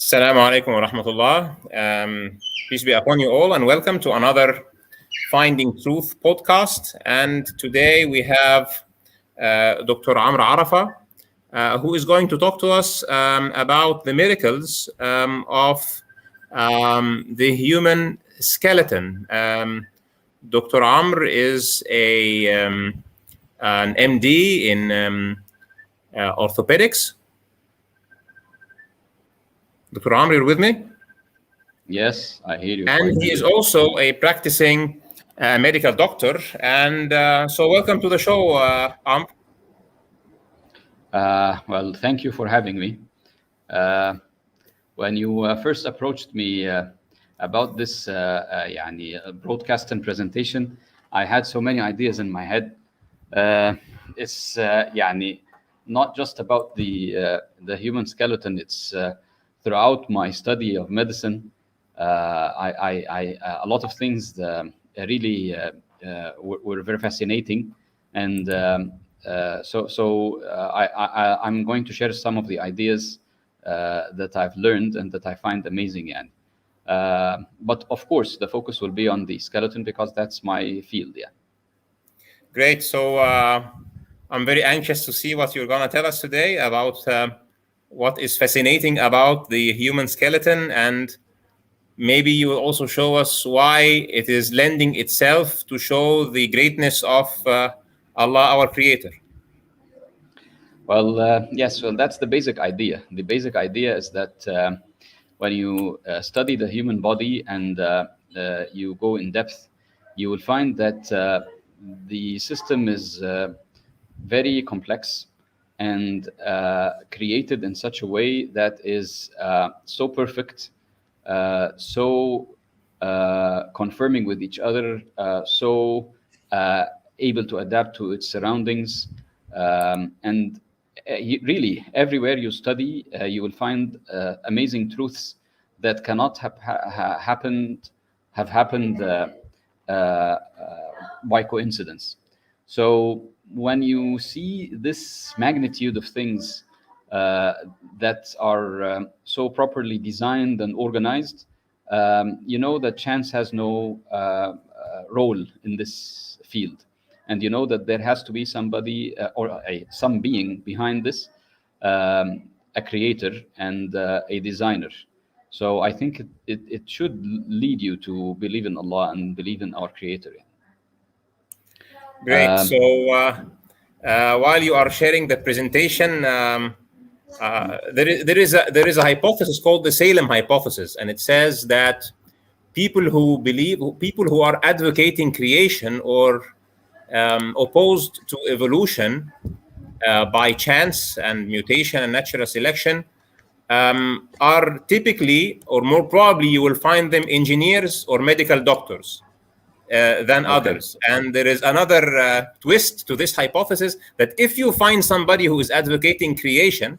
Assalamu alaikum wa rahmatullah. Peace be upon you all, and welcome to another Finding Truth podcast. And today we have Dr. Amr Arafa, who is going to talk to us about the miracles of the human skeleton. Dr. Amr is an MD in orthopedics. Dr. Amr, you're with me? Yes, I hear you. And he is also a practicing medical doctor. And so welcome to the show, Amr. Well, thank you for having me. When you first approached me about this broadcast and presentation, I had so many ideas in my head. It's not just about the human skeleton. It's throughout my study of medicine, a lot of things really were very fascinating, and I'm going to share some of the ideas that I've learned and that I find amazing. But of course, the focus will be on the skeleton because that's my field. Yeah. Great. So I'm very anxious to see what you're going to tell us today about what is fascinating about the human skeleton, and maybe you will also show us why it is lending itself to show the greatness of Allah, our creator. Well, yes, well, that's the basic idea. The basic idea is that when you study the human body and you go in depth, you will find that the system is very complex and created in such a way that is so perfect, so confirming with each other, so able to adapt to its surroundings, and really everywhere you study, you will find amazing truths that cannot have happened by coincidence. So when you see this magnitude of things that are so properly designed and organized, you know that chance has no role in this field. And you know that there has to be somebody some being behind this, a creator and a designer. So I think it should lead you to believe in Allah and believe in our creator. Great. So while you are sharing the presentation, there is a hypothesis called the Salem hypothesis, and it says that people who are advocating creation or opposed to evolution by chance and mutation and natural selection are typically, or more probably, you will find them engineers or medical doctors than others. And there is another twist to this hypothesis, that if you find somebody who is advocating creation,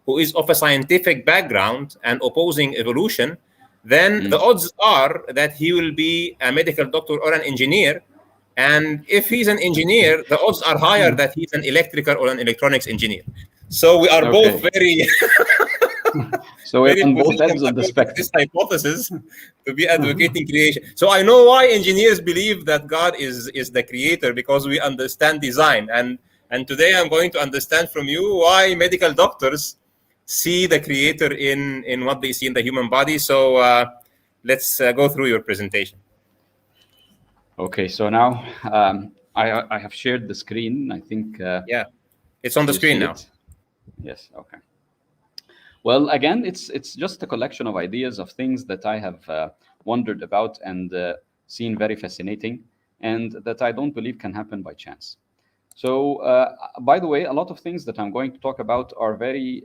who is of a scientific background and opposing evolution, then the odds are that he will be a medical doctor or an engineer. And if he's an engineer, the odds are higher that he's an electrical or an electronics engineer. So we are both very so we're on both ends of the spectrum. This hypothesis to be advocating creation. So I know why engineers believe that God is the creator, because we understand design. And today I'm going to understand from you why medical doctors see the creator in what they see in the human body. So let's go through your presentation. Okay, so now I have shared the screen. I think yeah, it's on the screen now. Yes. Okay. Well, again, it's just a collection of ideas of things that I have wondered about and seen very fascinating, and that I don't believe can happen by chance. So, by the way, a lot of things that I'm going to talk about are very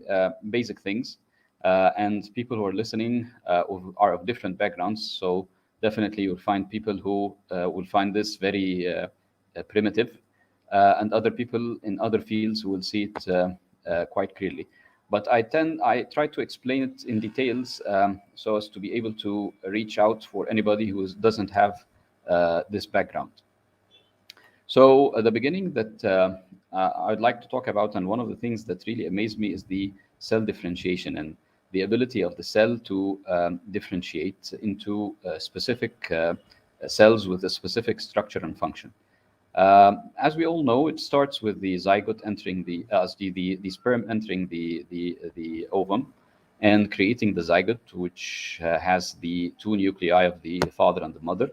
basic things, and people who are listening are of different backgrounds. So definitely you'll find people who will find this very primitive, and other people in other fields who will see it quite clearly. But I try to explain it in details so as to be able to reach out for anybody who doesn't have this background. So at the beginning that I'd like to talk about, and one of the things that really amazed me, is the cell differentiation and the ability of the cell to differentiate into specific cells with a specific structure and function. As we all know, it starts with the zygote entering the sperm entering the ovum and creating the zygote, which has the two nuclei of the father and the mother.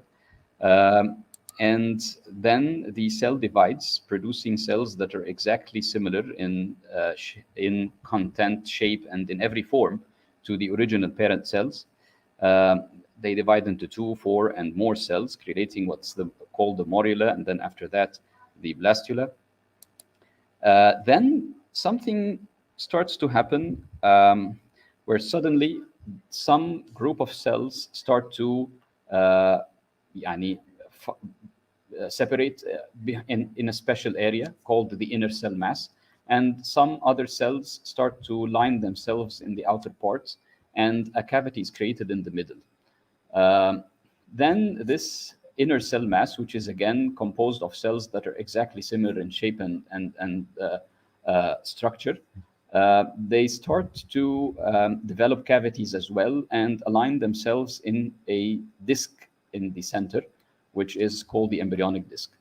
And then the cell divides, producing cells that are exactly similar in content, shape, and in every form to the original parent cells. They divide into 2, 4, and more cells, creating what's called the morula, and then after that, the blastula. Then something starts to happen where suddenly some group of cells start to separate in a special area called the inner cell mass, and some other cells start to line themselves in the outer parts, and a cavity is created in the middle. Then this inner cell mass, which is again composed of cells that are exactly similar in shape and structure, they start to develop cavities as well and align themselves in a disc in the center, which is called the embryonic disc.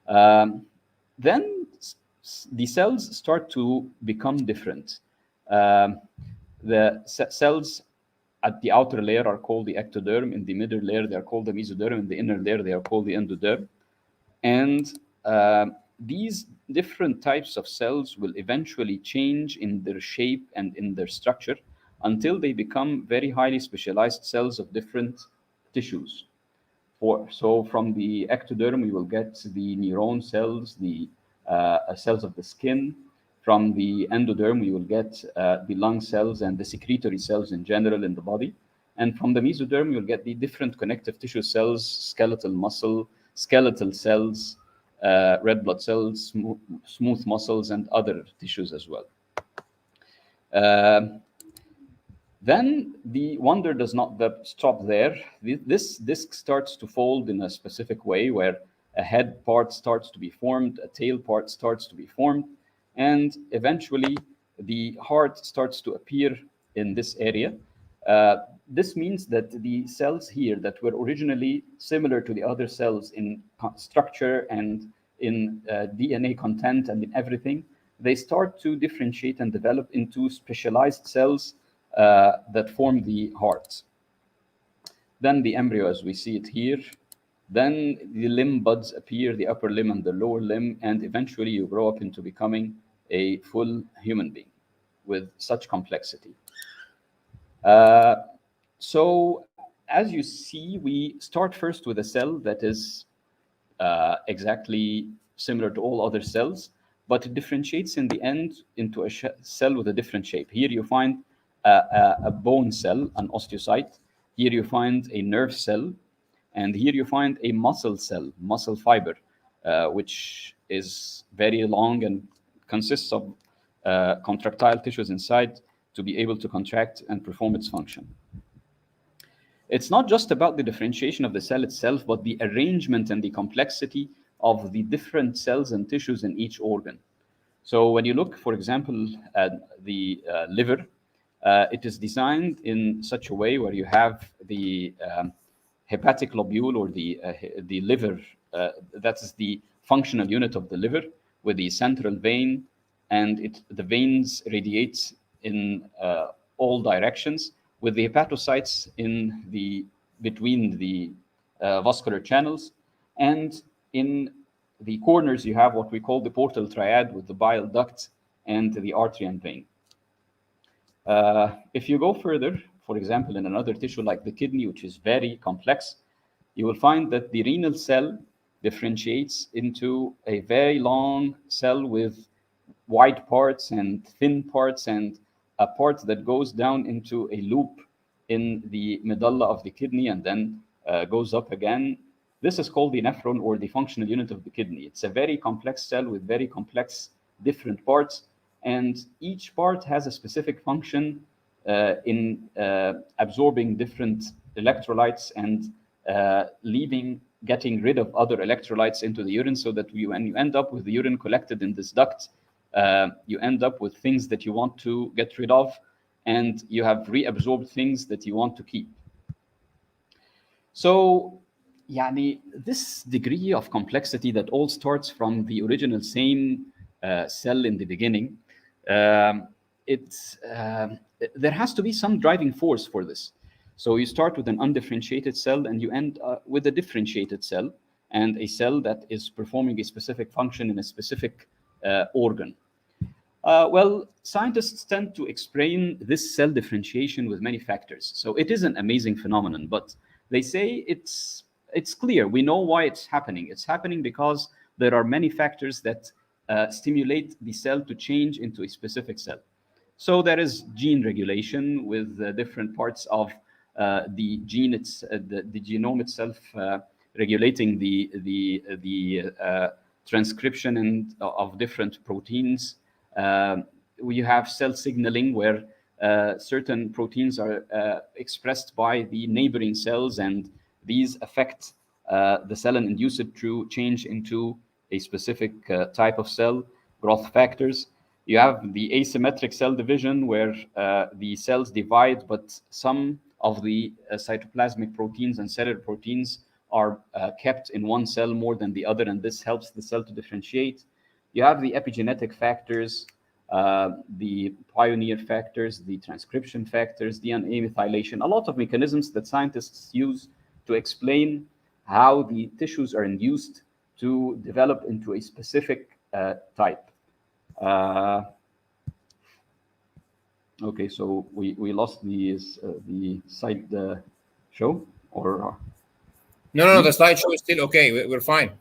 Then the cells start to become different. The cells at the outer layer are called the ectoderm. In the middle layer, they are called the mesoderm. In the inner layer, they are called the endoderm. And these different types of cells will eventually change in their shape and in their structure until they become very highly specialized cells of different tissues. So from the ectoderm, we will get the neuron cells, the cells of the skin. From the endoderm, we will get the lung cells and the secretory cells in general in the body. And from the mesoderm, you'll get the different connective tissue cells, skeletal muscle, skeletal cells, red blood cells, smooth muscles, and other tissues as well. Then the wonder does not stop there. This disc starts to fold in a specific way where a head part starts to be formed, a tail part starts to be formed, and eventually the heart starts to appear in this area. This means that the cells here that were originally similar to the other cells in structure and in DNA content and in everything, they start to differentiate and develop into specialized cells that form the heart. Then the embryo, as we see it here, then the limb buds appear, the upper limb and the lower limb, and eventually you grow up into becoming a full human being with such complexity. So as you see, we start first with a cell that is exactly similar to all other cells, but it differentiates in the end into a cell with a different shape. Here you find a bone cell, an osteocyte. Here you find a nerve cell, and here you find a muscle cell, muscle fiber, which is very long and consists of contractile tissues inside to be able to contract and perform its function. It's not just about the differentiation of the cell itself, but the arrangement and the complexity of the different cells and tissues in each organ. So when you look, for example, at the liver, it is designed in such a way where you have the hepatic lobule, or the liver, that is the functional unit of the liver, with the central vein, and the veins radiate in all directions, with the hepatocytes between the vascular channels. And in the corners, you have what we call the portal triad, with the bile duct and the artery and vein. If you go further, for example, in another tissue like the kidney, which is very complex, you will find that the renal cell differentiates into a very long cell with wide parts and thin parts, and a part that goes down into a loop in the medulla of the kidney and then goes up again. This is called the nephron, or the functional unit of the kidney. It's a very complex cell with very complex different parts, and each part has a specific function in absorbing different electrolytes and getting rid of other electrolytes into the urine, so that when you end up with the urine collected in this duct, you end up with things that you want to get rid of, and you have reabsorbed things that you want to keep. So, this degree of complexity that all starts from the original same cell in the beginning, there has to be some driving force for this. So you start with an undifferentiated cell and you end with a differentiated cell, and a cell that is performing a specific function in a specific organ. Well, scientists tend to explain this cell differentiation with many factors. So it is an amazing phenomenon, but they say it's clear. We know why it's happening. It's happening because there are many factors that stimulate the cell to change into a specific cell. So there is gene regulation with different parts of the gene, the genome itself regulating the transcription of different proteins. We have cell signaling where certain proteins are expressed by the neighboring cells, and these affect the cell and induce it to change into a specific type of cell. Growth factors. You have the asymmetric cell division where the cells divide, but some of the cytoplasmic proteins and cellular proteins are kept in one cell more than the other, and this helps the cell to differentiate. You have the epigenetic factors, the pioneer factors, the transcription factors, DNA methylation, a lot of mechanisms that scientists use to explain how the tissues are induced to develop into a specific type. Okay, so we lost the side show, or No, the slideshow is still okay. We're fine.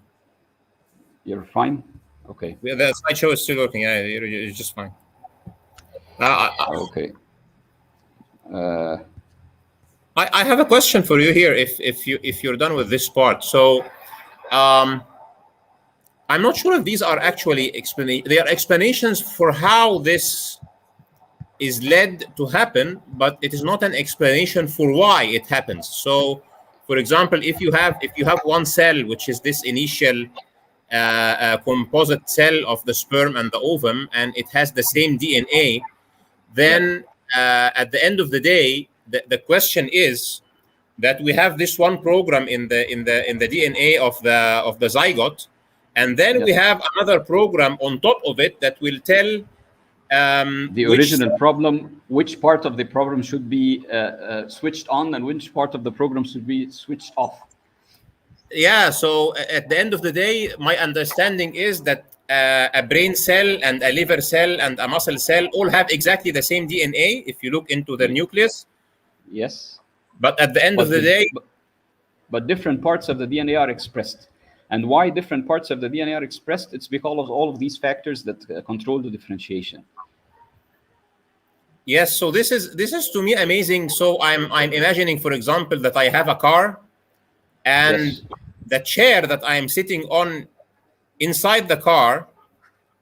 You're fine? Okay. The slideshow is still working. Yeah, you're just fine. Okay. I have a question for you here. If you're done with this part, so I'm not sure if these are actually they are explanations for how this is led to happen, but it is not an explanation for why it happens. So, for example, if you have one cell, which is this initial composite cell of the sperm and the ovum, and it has the same DNA, then at the end of the day, the question is that we have this one program in the DNA of the zygote, and then we have another program on top of it that will tell the original problem, which part of the program should be switched on and which part of the program should be switched off. Yeah, so at the end of the day, my understanding is that a brain cell and a liver cell and a muscle cell all have exactly the same DNA if you look into the nucleus. Yes. But at the end of the day... But different parts of the DNA are expressed. And why different parts of the DNA are expressed? It's because of all of these factors that control the differentiation. Yes, so this is to me amazing. So I'm imagining, for example, that I have a car, and the chair that I'm sitting on inside the car,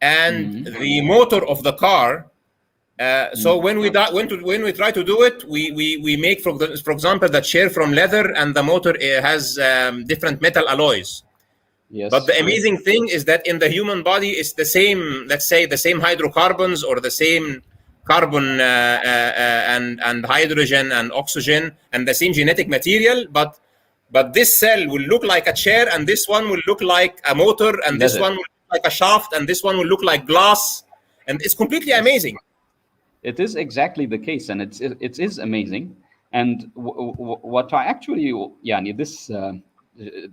and the motor of the car. So when we try to do it, we make, for example, the chair from leather, and the motor has different metal alloys. Yes. But the amazing thing is that in the human body, it's the same, let's say, the same hydrocarbons, or the same carbon and hydrogen and oxygen, and the same genetic material. But this cell will look like a chair, and this one will look like a motor, and this one will look like a shaft, and this one will look like glass. And it's completely amazing. It is exactly the case, and it is amazing. And what I actually,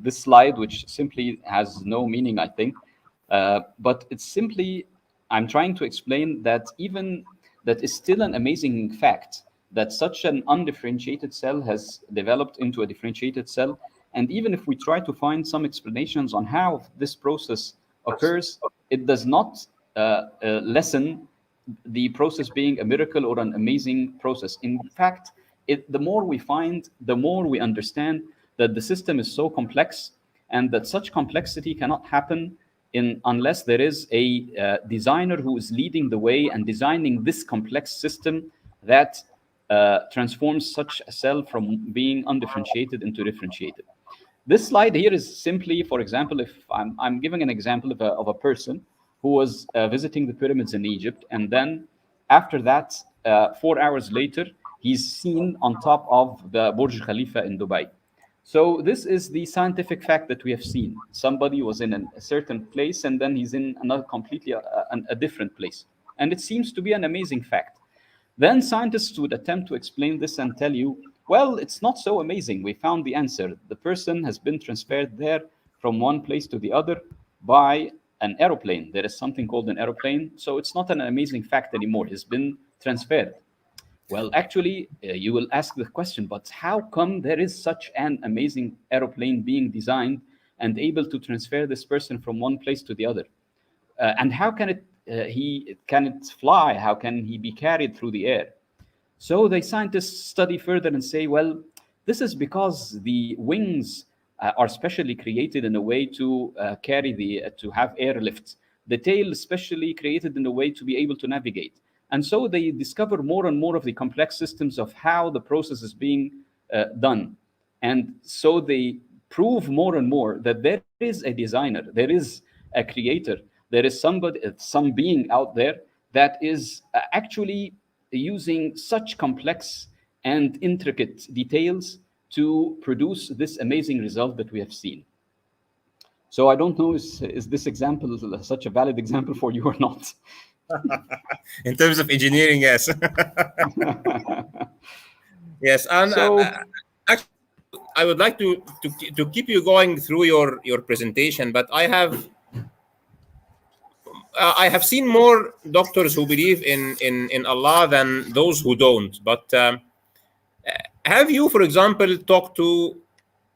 this slide, which simply has no meaning, I think, but it's simply, I'm trying to explain that even that is still an amazing fact that such an undifferentiated cell has developed into a differentiated cell. And even if we try to find some explanations on how this process occurs, it does not lessen the process being a miracle or an amazing process. In fact, the more we find, the more we understand that the system is so complex, and that such complexity cannot happen unless there is a designer who is leading the way and designing this complex system that transforms such a cell from being undifferentiated into differentiated. This slide here is simply, for example, if I'm giving an example of a person who was visiting the pyramids in Egypt, and then after that 4 hours later, he's seen on top of the Burj Khalifa in Dubai. So this is the scientific fact that we have seen. Somebody was in a certain place, and then he's in another completely a different place. And it seems to be an amazing fact. Then scientists would attempt to explain this and tell you, well, it's not so amazing. We found the answer. The person has been transferred there from one place to the other by an aeroplane. There is something called an aeroplane. So it's not an amazing fact anymore. He's been transferred. Well, actually, you will ask the question, but how come there is such an amazing aeroplane being designed and able to transfer this person from one place to the other? And how can it fly? How can he be carried through the air? So the scientists study further and say, well, this is because the wings are specially created in a way to to have airlift. The tail is specially created in a way to be able to navigate. And so they discover more and more of the complex systems of how the process is being done. And so they prove more and more that there is a designer, there is a creator, there is some being out there that is actually using such complex and intricate details to produce this amazing result that we have seen. So I don't know, is this example such a valid example for you or not? In terms of engineering, yes. Yes, and So, actually, I would like to keep you going through your presentation, but I have seen more doctors who believe in Allah than those who don't. But have you, for example, talked to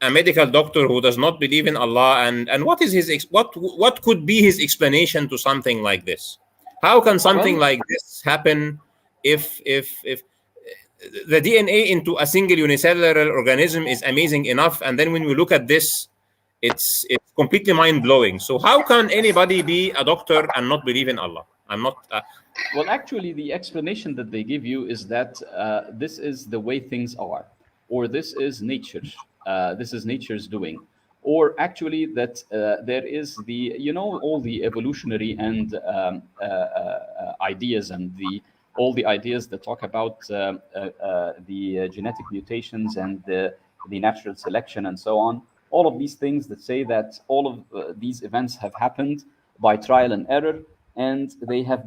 a medical doctor who does not believe in Allah, and what is what could be his explanation to something like this? How can something like this happen if the DNA into a single unicellular organism is amazing enough, and then when we look at this, it's completely mind-blowing. So how can anybody be a doctor and not believe in Allah? I'm not. Well, actually, the explanation that they give you is that this is the way things are, or this is nature. This is nature's doing, or actually that there is all the evolutionary and ideas and all the ideas that talk about the genetic mutations and the natural selection and so on. All of these things that say that all of these events have happened by trial and error, and they have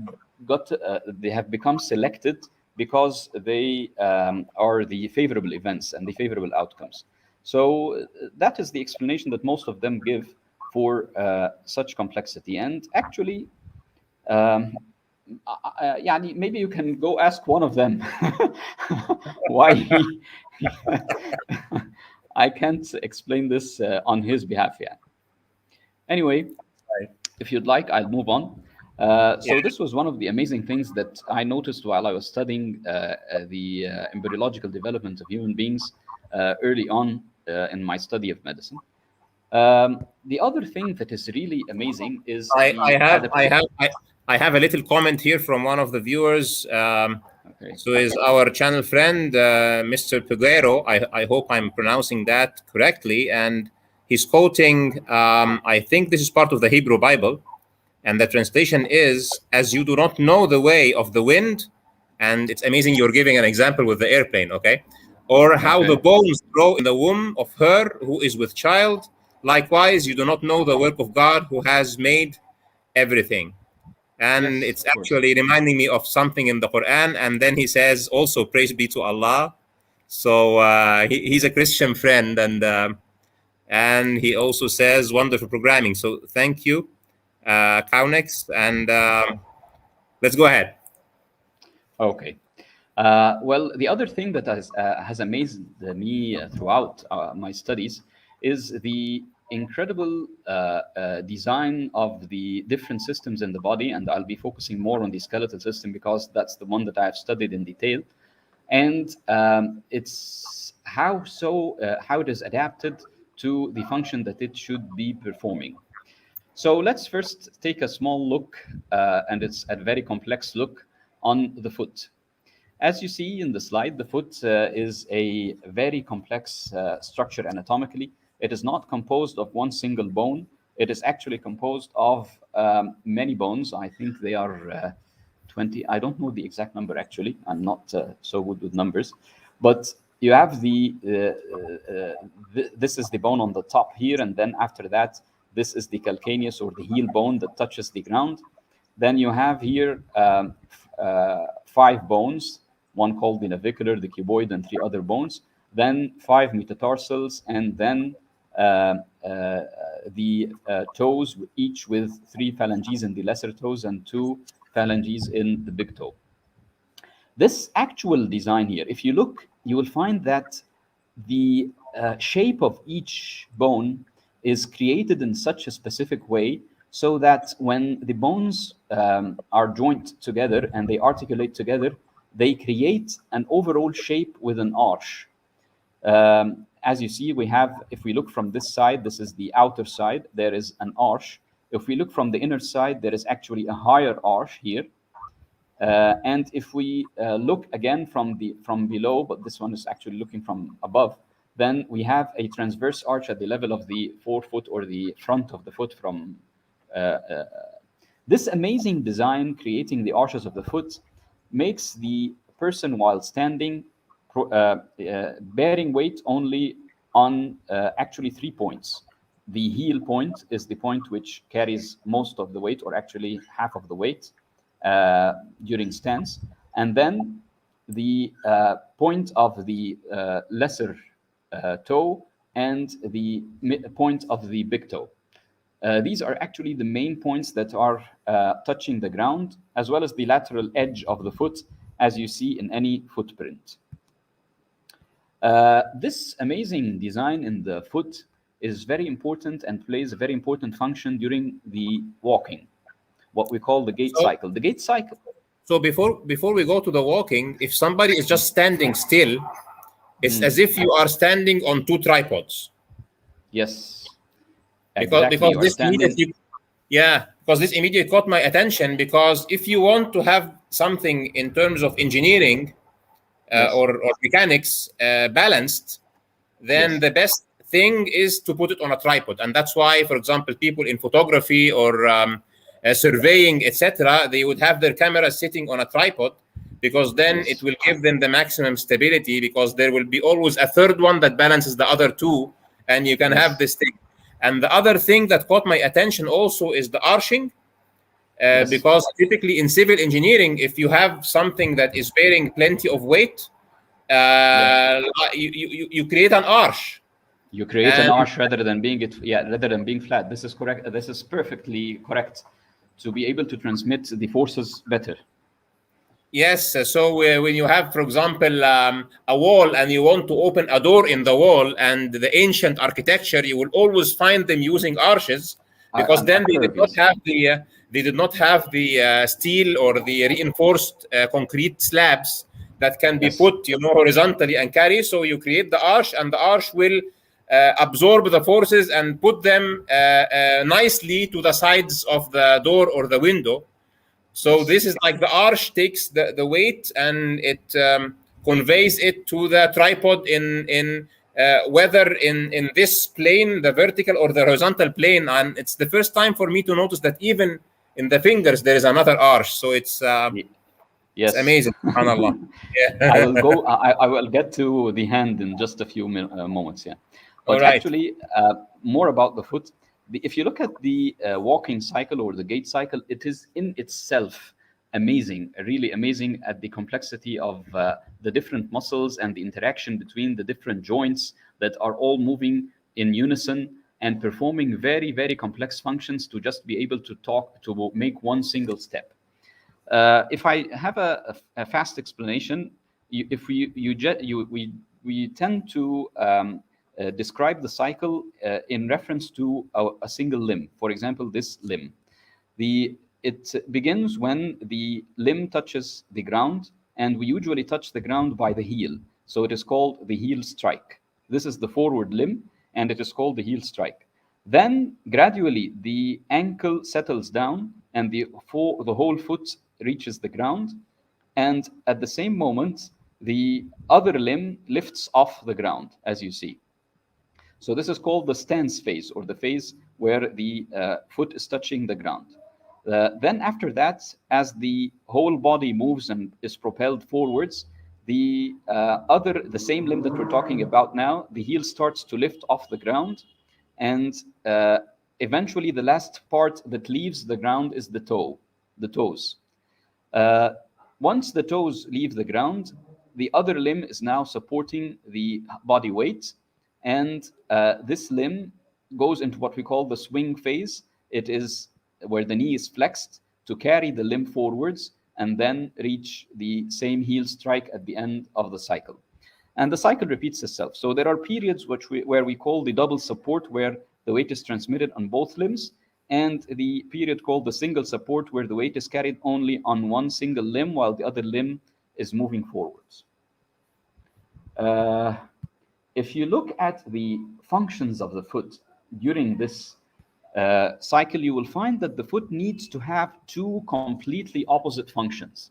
become selected because they are the favorable events and the favorable outcomes. So that is the explanation that most of them give for such complexity. And actually, maybe you can go ask one of them why I can't explain this on his behalf. Yeah. Anyway, if you'd like, I'll move on. So this was one of the amazing things that I noticed while I was studying the embryological development of human beings early on in my study of medicine. The other thing that is really amazing is I have a little comment here from one of the viewers. Okay. So is our channel friend, Mr. Peguero. I hope I'm pronouncing that correctly. And he's quoting, I think this is part of the Hebrew Bible. And the translation is, as you do not know the way of the wind. And it's amazing you're giving an example with the airplane, okay? Or how the bones grow in the womb of her who is with child. Likewise, you do not know the work of God who has made everything. And it's actually reminding me of something in the Quran. And then he says also, praise be to Allah. So he's a Christian friend. And he also says wonderful programming. So thank you, Kaunex. And let's go ahead. Okay. Well, the other thing that has amazed me throughout my studies is the incredible design of the different systems in the body, and I'll be focusing more on the skeletal system because that's the one that I've studied in detail, and it's how it is adapted to the function that it should be performing. So let's first take a small look, and it's a very complex look on the foot. As you see in the slide, the foot is a very complex structure anatomically. It is not composed of one single bone. It is actually composed of many bones. I think they are 20. I don't know the exact number actually. I'm not so good with numbers, but you have this is the bone on the top here, and then after that, this is the calcaneus or the heel bone that touches the ground. Then you have here 5 bones, one called the navicular, the cuboid, and 3 other bones. Then 5 metatarsals, and then the toes, each with 3 phalanges in the lesser toes and 2 phalanges in the big toe. This actual design here, if you look, you will find that the shape of each bone is created in such a specific way so that when the bones are joined together and they articulate together, they create an overall shape with an arch. As you see, we have, if we look from this side, this is the outer side, there is an arch. If we look from the inner side, there is actually a higher arch here. And if we look again from below, but this one is actually looking from above, then we have a transverse arch at the level of the forefoot or the front of the foot. From this amazing design, creating the arches of the foot, makes the person while standing bearing weight only on actually 3 points. The heel point is the point which carries most of the weight, or actually half of the weight during stance, and then the point of the lesser toe and the point of the big toe. These are actually the main points that are touching the ground, as well as the lateral edge of the foot, as you see in any footprint. This amazing design in the foot is very important and plays a very important function during the walking, what we call the gait cycle. The gait cycle. So before we go to the walking, if somebody is just standing still, it's as if you are standing on 2 tripods. Yes. Exactly. Because this immediately, because this immediately caught my attention, because if you want to have something in terms of engineering or mechanics balanced, then the best thing is to put it on a tripod. And that's why, for example, people in photography or surveying, etc., they would have their cameras sitting on a tripod, because then it will give them the maximum stability, because there will be always a third one that balances the other 2, and you can have this thing. And the other thing that caught my attention also is the arching, because typically in civil engineering, if you have something that is bearing plenty of weight, you create an arch. You create an arch rather than being flat. This is correct. This is perfectly correct, to be able to transmit the forces better. Yes. So when you have, for example, a wall and you want to open a door in the wall, and the ancient architecture, you will always find them using arches, because then they did not have the steel or the reinforced concrete slabs that can be put, horizontally and carry. So you create the arch, and the arch will absorb the forces and put them nicely to the sides of the door or the window. So this is like the arch takes the weight, and it conveys it to the tripod in whether in this plane, the vertical or the horizontal plane. And it's the first time for me to notice that even in the fingers there is another arch. So it's it's amazing. SubhanAllah. I will get to the hand in just a few moments. But actually, more about the foot. If you look at the walking cycle or the gait cycle, it is in itself amazing, really amazing, at the complexity of the different muscles and the interaction between the different joints that are all moving in unison and performing very, very complex functions to just be able to make one single step. If I have a fast explanation, we tend to describe the cycle in reference to a single limb. For example, this limb. It begins when the limb touches the ground, and we usually touch the ground by the heel. So it is called the heel strike. This is the forward limb, and it is called the heel strike. Then gradually the ankle settles down, and the whole foot reaches the ground. And at the same moment, the other limb lifts off the ground, as you see. So this is called the stance phase, or the phase where the foot is touching the ground. Then after that, as the whole body moves and is propelled forwards, the same limb that we're talking about now, the heel starts to lift off the ground, and eventually the last part that leaves the ground is the toes. Once the toes leave the ground, the other limb is now supporting the body weight, and this limb goes into what we call the swing phase. It is where the knee is flexed to carry the limb forwards and then reach the same heel strike at the end of the cycle. And the cycle repeats itself. So there are periods where we call the double support, where the weight is transmitted on both limbs, and the period called the single support, where the weight is carried only on one single limb while the other limb is moving forwards. If you look at the functions of the foot during this cycle, you will find that the foot needs to have two completely opposite functions.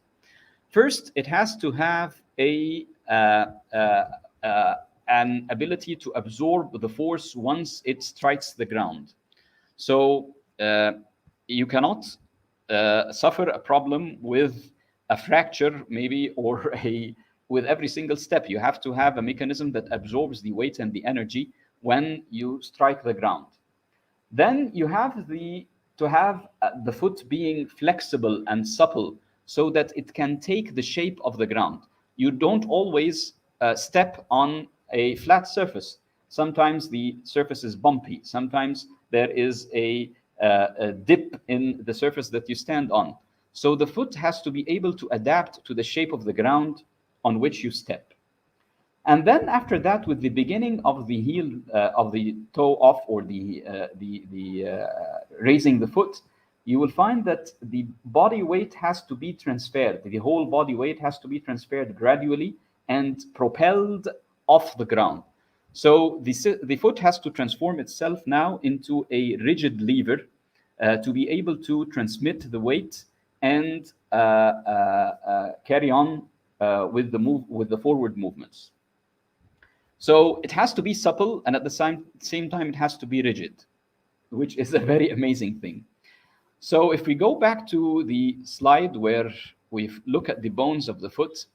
First, it has to have an ability to absorb the force once it strikes the ground. So you cannot suffer a problem with a fracture, maybe, or with every single step. You have to have a mechanism that absorbs the weight and the energy when you strike the ground. Then you have to have the foot being flexible and supple so that it can take the shape of the ground. You don't always step on a flat surface. Sometimes the surface is bumpy. Sometimes there is a dip in the surface that you stand on. So the foot has to be able to adapt to the shape of the ground on which you step. And then after that, with the beginning of the heel of the toe off, or the raising the foot, you will find that the body weight has to be transferred. The whole body weight has to be transferred gradually and propelled off the ground. So the foot has to transform itself now into a rigid lever to be able to transmit the weight and carry on with the forward movements. So it has to be supple, and at the same time, it has to be rigid, which is a very amazing thing. So if we go back to the slide where we look at the bones of the foot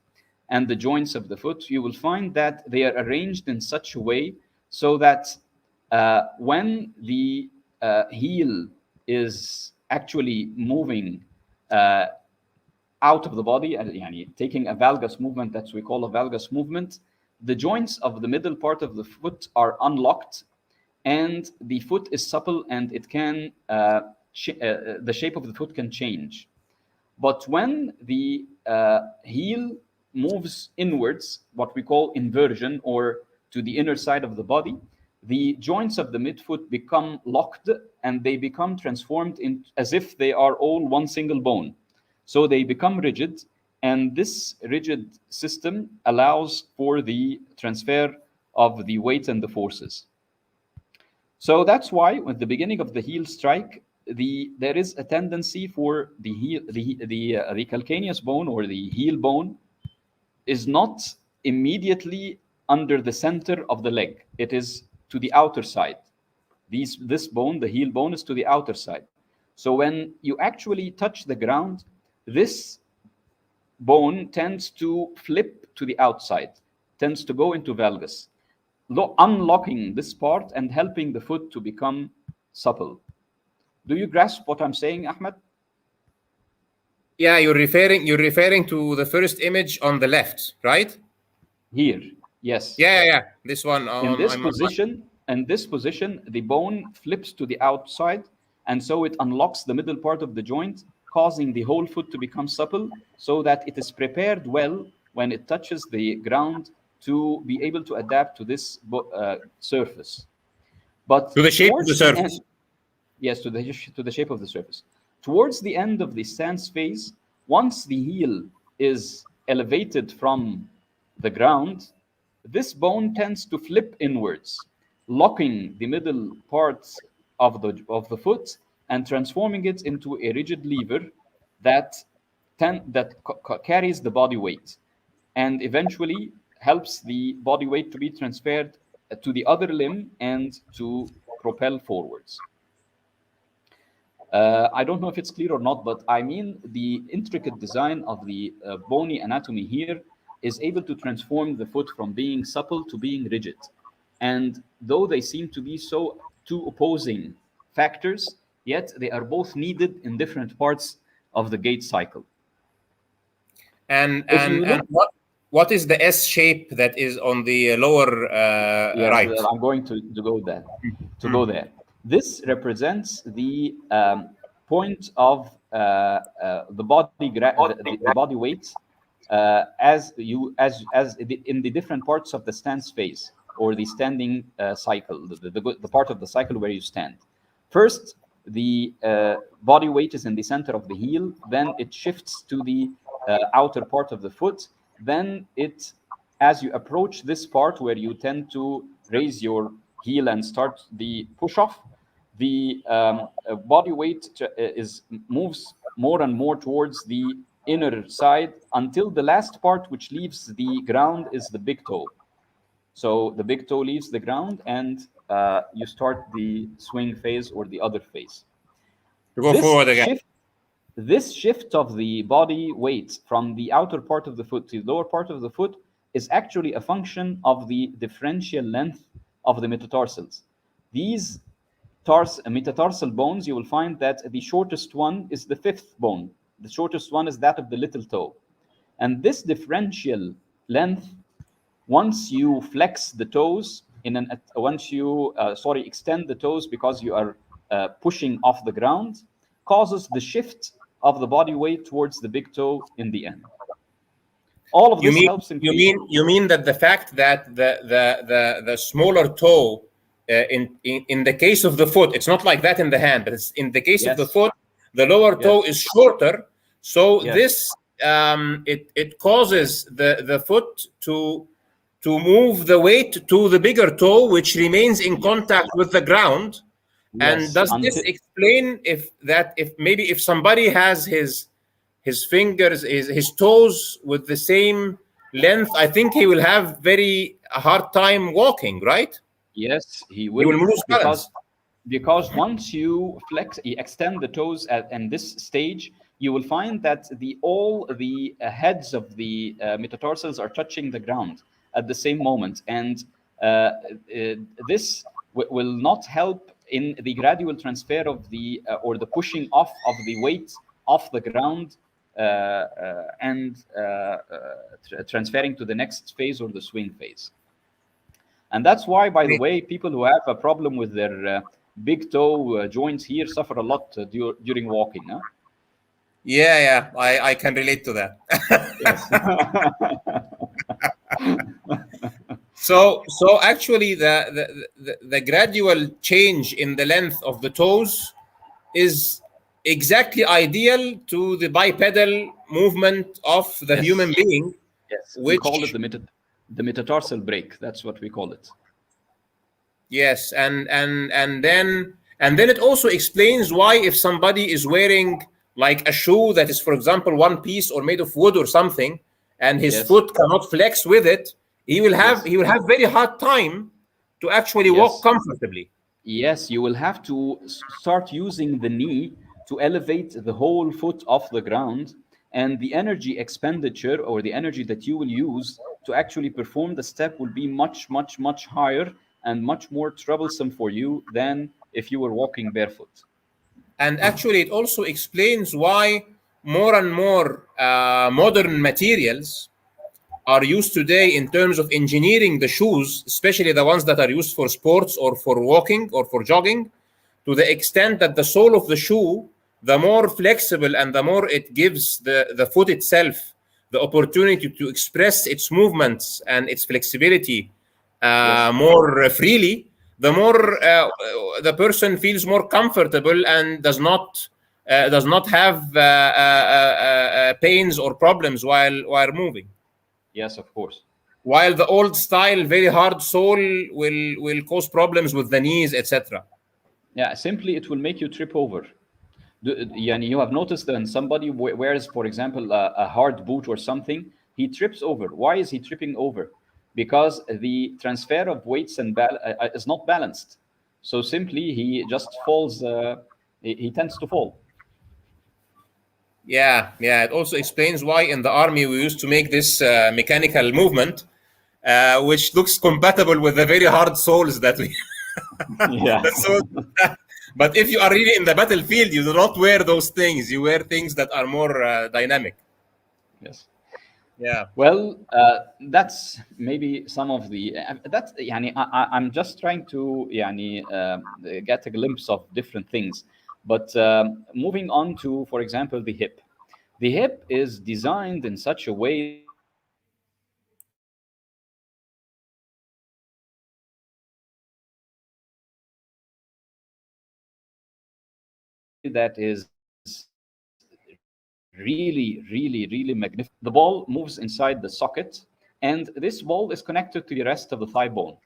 and the joints of the foot, you will find that they are arranged in such a way so that when the heel is actually moving out of the body, taking a valgus movement that we call a valgus movement, the joints of the middle part of the foot are unlocked, and the foot is supple, and it can the shape of the foot can change. But when the heel moves inwards, what we call inversion, or to the inner side of the body, the joints of the midfoot become locked, and they become transformed as if they are all one single bone. So they become rigid, and this rigid system allows for the transfer of the weight and the forces. So that's why at the beginning of the heel strike, there is a tendency for the calcaneus bone, or the heel bone, is not immediately under the center of the leg. It is to the outer side. This bone, the heel bone, is to the outer side. So when you actually touch the ground, this bone tends to flip to the outside, tends to go into valgus, unlocking this part and helping the foot to become supple. Do you grasp what I'm saying, Ahmed? Yeah, you're referring to the first image on the left, right? Here, yes. Yeah. This one. In this position, the bone flips to the outside, and so it unlocks the middle part of the joint, causing the whole foot to become supple, so that it is prepared well when it touches the ground to be able to adapt to this surface. But to the shape of the surface. Yes, to the shape of the surface. Towards the end of the stance phase, once the heel is elevated from the ground, this bone tends to flip inwards, locking the middle parts of the foot and transforming it into a rigid lever that carries the body weight, and eventually helps the body weight to be transferred to the other limb and to propel forwards. I don't know if it's clear or not, but I mean the intricate design of the bony anatomy here is able to transform the foot from being supple to being rigid. And though they seem to be two opposing factors, yet they are both needed in different parts of the gait cycle. And what is the S shape that is on the lower right? I'm going to go there. Go there. This represents the point of the body weight as in the different parts of the stance phase or the standing cycle, the part of the cycle where you stand. First, the body weight is in the center of the heel. Then it shifts to the outer part of the foot. Then as you approach this part where you tend to raise your heel and start the push-off, the body weight moves more and more towards the inner side until the last part which leaves the ground is the big toe. So the big toe leaves the ground and you start the swing phase or the other phase. Go forward again. This shift of the body weight from the outer part of the foot to the lower part of the foot is actually a function of the differential length of the metatarsals. These metatarsal bones, you will find that the shortest one is the fifth bone. The shortest one is that of the little toe. And this differential length, once you flex the toes, extend the toes because you are pushing off the ground, causes the shift of the body weight towards the big toe in the end. All of this helps in. You mean that the fact that the smaller toe in the case of the foot, it's not like that in the hand, but it's in the case of the foot, the lower toe is shorter. So this it causes the foot to move the weight to the bigger toe, which remains in contact with the ground. And does this explain if somebody has his fingers, his toes with the same length, I think he will have a hard time walking, right? Yes, he will lose balance. Because once you extend the toes in this stage, you will find that all the heads of the metatarsals are touching the ground at the same moment, and this will not help in the gradual transfer of or the pushing off of the weight off the ground and transferring to the next phase or the swing phase. And that's why, by the way, people who have a problem with their big toe joints here suffer a lot during walking. Huh? Yeah, I can relate to that. So actually, the gradual change in the length of the toes is exactly ideal to the bipedal movement of the human being. Yes, we call it the metatarsal break. That's what we call it. Yes, and then it also explains why if somebody is wearing like a shoe that is, for example, one piece or made of wood or something, and his foot cannot flex with it, he will have very hard time to actually walk comfortably. Yes, you will have to start using the knee to elevate the whole foot off the ground, and the energy expenditure or the energy that you will use to actually perform the step will be much, much, much higher and much more troublesome for you than if you were walking barefoot. And actually, it also explains why more and more modern materials are used today in terms of engineering the shoes, especially the ones that are used for sports or for walking or for jogging, to the extent that the sole of the shoe, the more flexible and the more it gives the foot itself the opportunity to express its movements and its flexibility more freely, the more the person feels more comfortable and does not have pains or problems while moving. Yes, of course. While the old style, very hard sole will cause problems with the knees, etc. Yeah, simply it will make you trip over. You have noticed that when somebody wears, for example, a hard boot or something, he trips over. Why is he tripping over? Because the transfer of weights is not balanced. So simply he just falls he tends to fall. Yeah, it also explains why in the army we used to make this mechanical movement, which looks compatible with the very hard soles that we. Yeah. But if you are really in the battlefield, you do not wear those things. You wear things that are more dynamic. Yes. Yeah. Well, that's maybe some of the that's يعني I'm just trying to get a glimpse of different things. But moving on to, for example, the hip. The hip is designed in such a way that is really magnificent. The ball moves inside the socket, and this ball is connected to the rest of the thigh bone.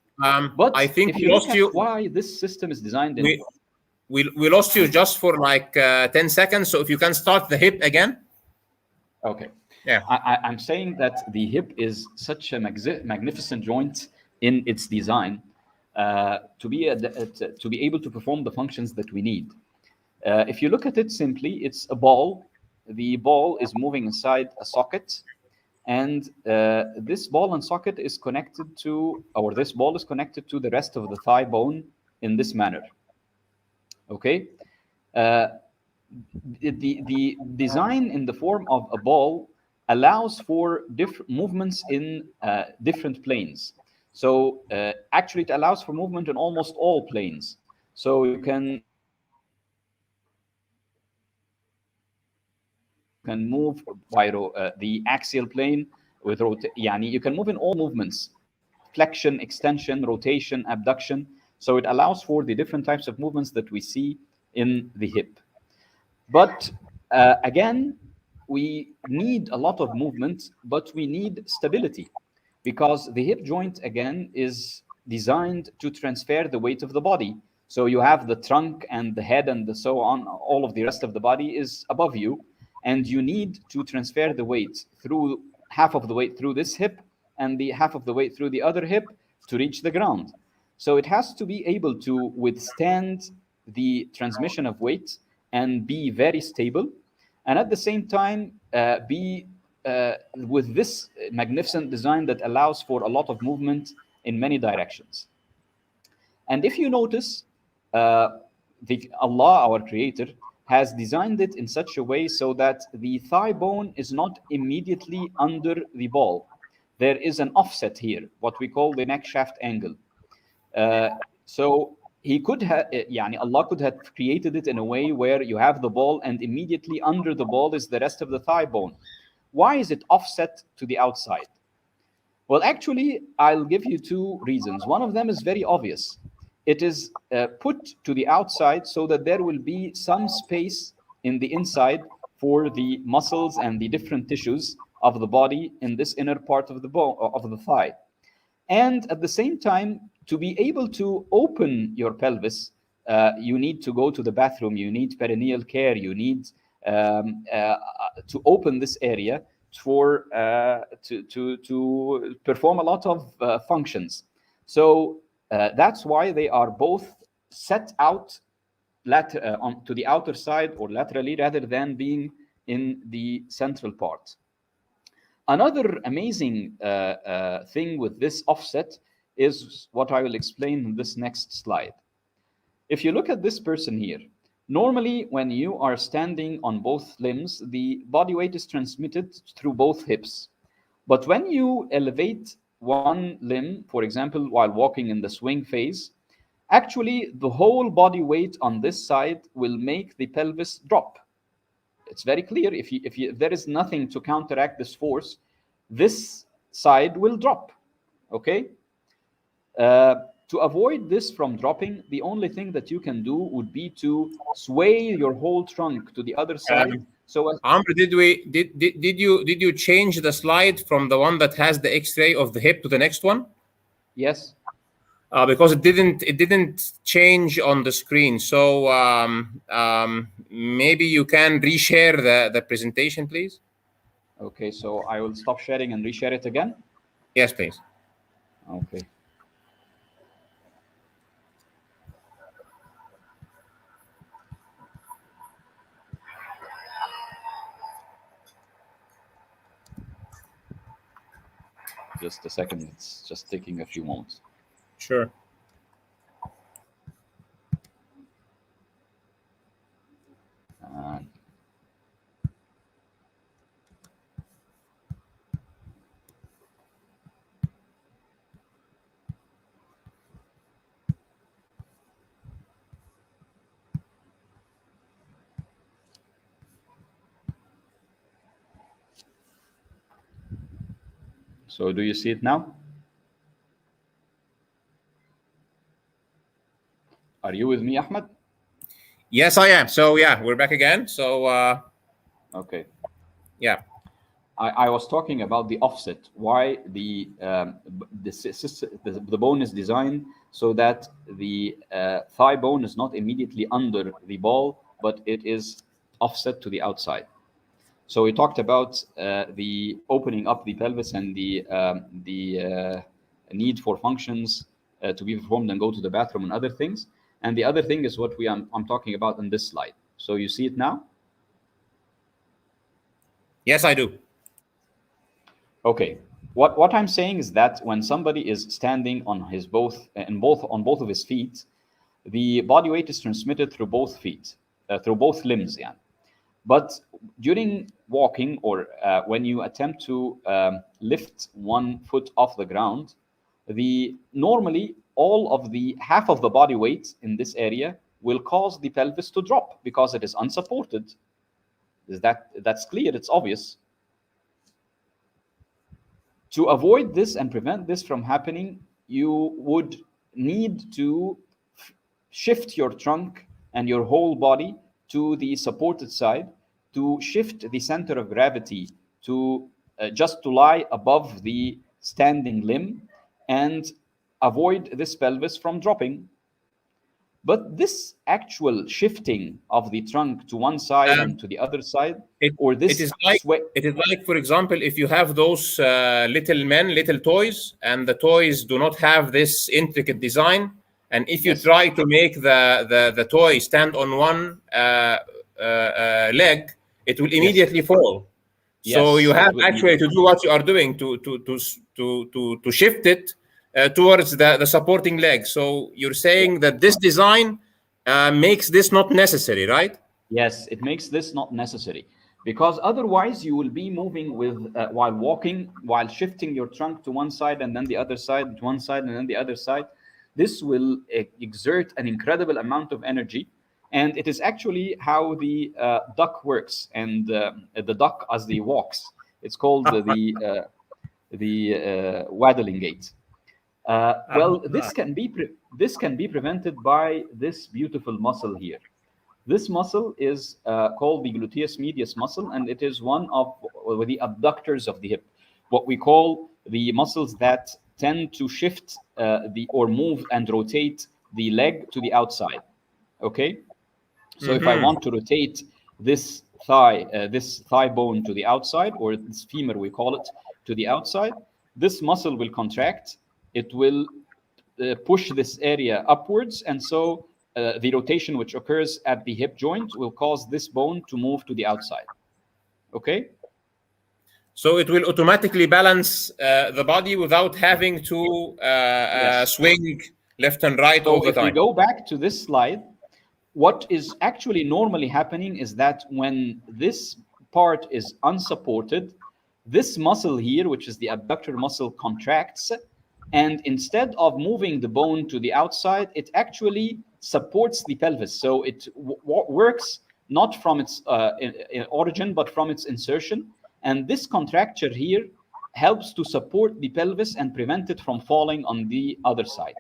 But I think if we you look lost at you. why this system is designed in We lost you just for like 10 seconds. So if you can start the hip again. Okay. Yeah. I'm saying that the hip is such a magnificent joint in its design to be able to perform the functions that we need. If you look at it simply, it's a ball. The ball is moving inside a socket, and this ball and socket is connected to, or this ball is connected to the rest of the thigh bone in this manner. Okay. The design in the form of a ball allows for different movements in different planes. So actually, it allows for movement in almost all planes. So you can move by the axial plane with you can move in all movements: flexion, extension, rotation, abduction. So it allows for the different types of movements that we see in the hip. But again, we need a lot of movement, but we need stability, because the hip joint, again, is designed to transfer the weight of the body. So you have the trunk and the head and so on, all of the rest of the body is above you, and you need to transfer the weight through half of the weight through this hip and the half of the weight through the other hip to reach the ground. So it has to be able to withstand the transmission of weight and be very stable, and at the same time be with this magnificent design that allows for a lot of movement in many directions. And if you notice, Allah, our creator, has designed it in such a way so that the thigh bone is not immediately under the ball. There is an offset here, what we call the neck shaft angle. So he could have, Allah could have created it in a way where you have the ball and immediately under the ball is the rest of the thigh bone. Why is it offset to the outside? Well, actually, I'll give you two reasons. One of them is very obvious. It is put to the outside so that there will be some space in the inside for the muscles and the different tissues of the body in this inner part of the bone of the thigh. And at the same time, to be able to open your pelvis, you need to go to the bathroom, you need perineal care, you need to open this area for to perform a lot of functions. So that's why they are both set out to the outer side or laterally rather than being in the central part. Another amazing thing with this offset is what I will explain in this next slide. If you look at this person here, normally when you are standing on both limbs, the body weight is transmitted through both hips. But when you elevate one limb, for example, while walking in the swing phase, actually the whole body weight on this side will make the pelvis drop. It's very clear. If there is nothing to counteract this force, this side will drop. Okay. To avoid this from dropping, the only thing that you can do would be to sway your whole trunk to the other side. So, Amr, did you change the slide from the one that has the X-ray of the hip to the next one? Yes. Because it didn't change on the screen. So maybe you can reshare the presentation, please. Okay, so I will stop sharing and reshare it again. Yes, please. Okay. Just a second. It's just taking a few moments. Sure. So do you see it now? Are you with me, Ahmed? Yes, I am. So yeah, we're back again. So Okay. yeah. I was talking about the offset. Why the bone is designed so that the thigh bone is not immediately under the ball, but it is offset to the outside. So we talked about the opening up the pelvis and the need for functions to be performed and go to the bathroom and other things. And the other thing is what I'm talking about in this slide. So you see it now? Yes, I do. Okay. What I'm saying is that when somebody is standing on both of his feet, the body weight is transmitted through both feet, through both limbs. Yeah. But during walking or when you attempt to lift one foot off the ground, normally all of the half of the body weight in this area will cause the pelvis to drop because it is unsupported. That's clear? It's obvious. To avoid this and prevent this from happening, you would need to shift your trunk and your whole body to the supported side, to shift the center of gravity to just to lie above the standing limb and avoid this pelvis from dropping. But this actual shifting of the trunk to one side and to the other side, it is like, for example, if you have those little toys, and the toys do not have this intricate design, and if you try to make the toy stand on one leg, it will immediately fall. So you have actually to do what you are doing to shift it towards the supporting leg. So you're saying that this design makes this not necessary, right? Yes, it makes this not necessary, because otherwise you will be moving with while walking, while shifting your trunk to one side and then the other side, to one side and then the other side. This will exert an incredible amount of energy, and it is actually how the duck works, and the duck as the walks. It's called the waddling gait. Well, this can be prevented by this beautiful muscle here. This muscle is called the gluteus medius muscle, and it is one of the abductors of the hip, what we call the muscles that tend to shift or move and rotate the leg to the outside. Okay, so if I want to rotate this thigh bone to the outside, or this femur, we call it, to the outside, this muscle will contract. It will push this area upwards, and so the rotation which occurs at the hip joint will cause this bone to move to the outside. Okay? So it will automatically balance the body without having to swing left and right all the time. So if we go back to this slide, what is actually normally happening is that when this part is unsupported, this muscle here, which is the abductor muscle, contracts, and instead of moving the bone to the outside, it actually supports the pelvis. So it works not from its origin, but from its insertion. And this contracture here helps to support the pelvis and prevent it from falling on the other side.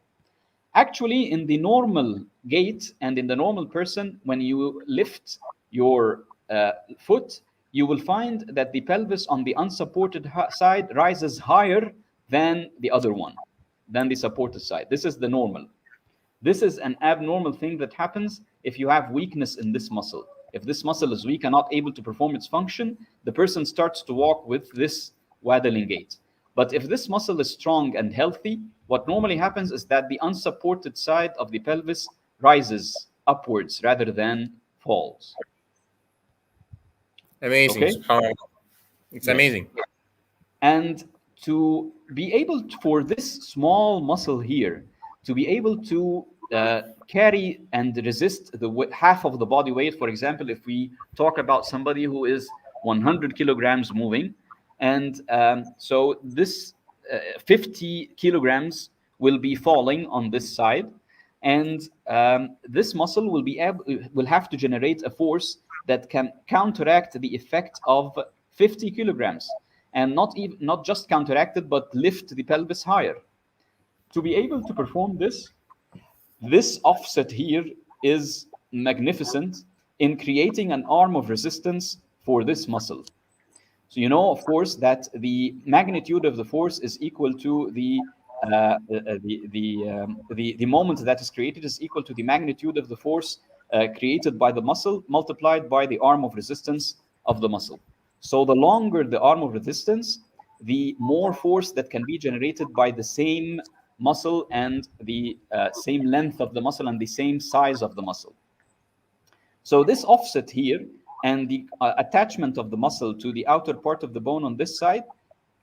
Actually, in the normal gait and in the normal person, when you lift your foot, you will find that the pelvis on the unsupported side rises higher than the other one, than the supported side. This is the normal. This is an abnormal thing that happens if you have weakness in this muscle. If this muscle is weak and not able to perform its function, the person starts to walk with this waddling gait. But if this muscle is strong and healthy, what normally happens is that the unsupported side of the pelvis rises upwards rather than falls. Amazing. Okay? It's amazing. And to be able to, for this small muscle here, to be able to carry and resist the half of the body weight. For example, if we talk about somebody who is 100 kilograms moving, and so this 50 kilograms will be falling on this side, and this muscle will have to generate a force that can counteract the effect of 50 kilograms, and not just counteract it, but lift the pelvis higher. To be able to perform this offset here is magnificent in creating an arm of resistance for this muscle. So you know, of course, that the magnitude of the force is equal to the moment that is created is equal to the magnitude of the force created by the muscle multiplied by the arm of resistance of the muscle. So the longer the arm of resistance, the more force that can be generated by the same muscle and the same length of the muscle and the same size of the muscle. So this offset here and the attachment of the muscle to the outer part of the bone on this side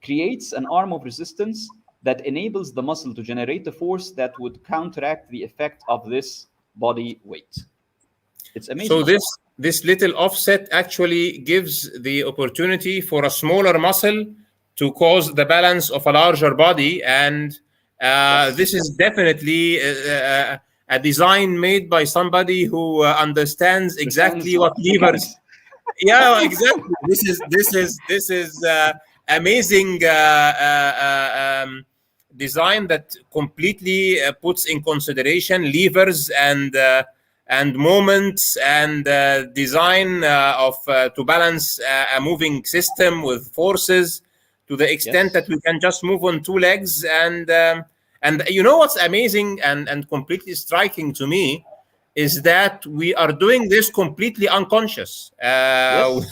creates an arm of resistance that enables the muscle to generate a force that would counteract the effect of this body weight. It's amazing. So this little offset actually gives the opportunity for a smaller muscle to cause the balance of a larger body, and yes. This is definitely a design made by somebody who understands exactly what levers. Yeah, exactly. This is amazing design that completely puts in consideration levers and moments and design of to balance a moving system with forces to the extent that we can just move on two legs. And you know what's amazing and completely striking to me is that we are doing this completely unconscious. We're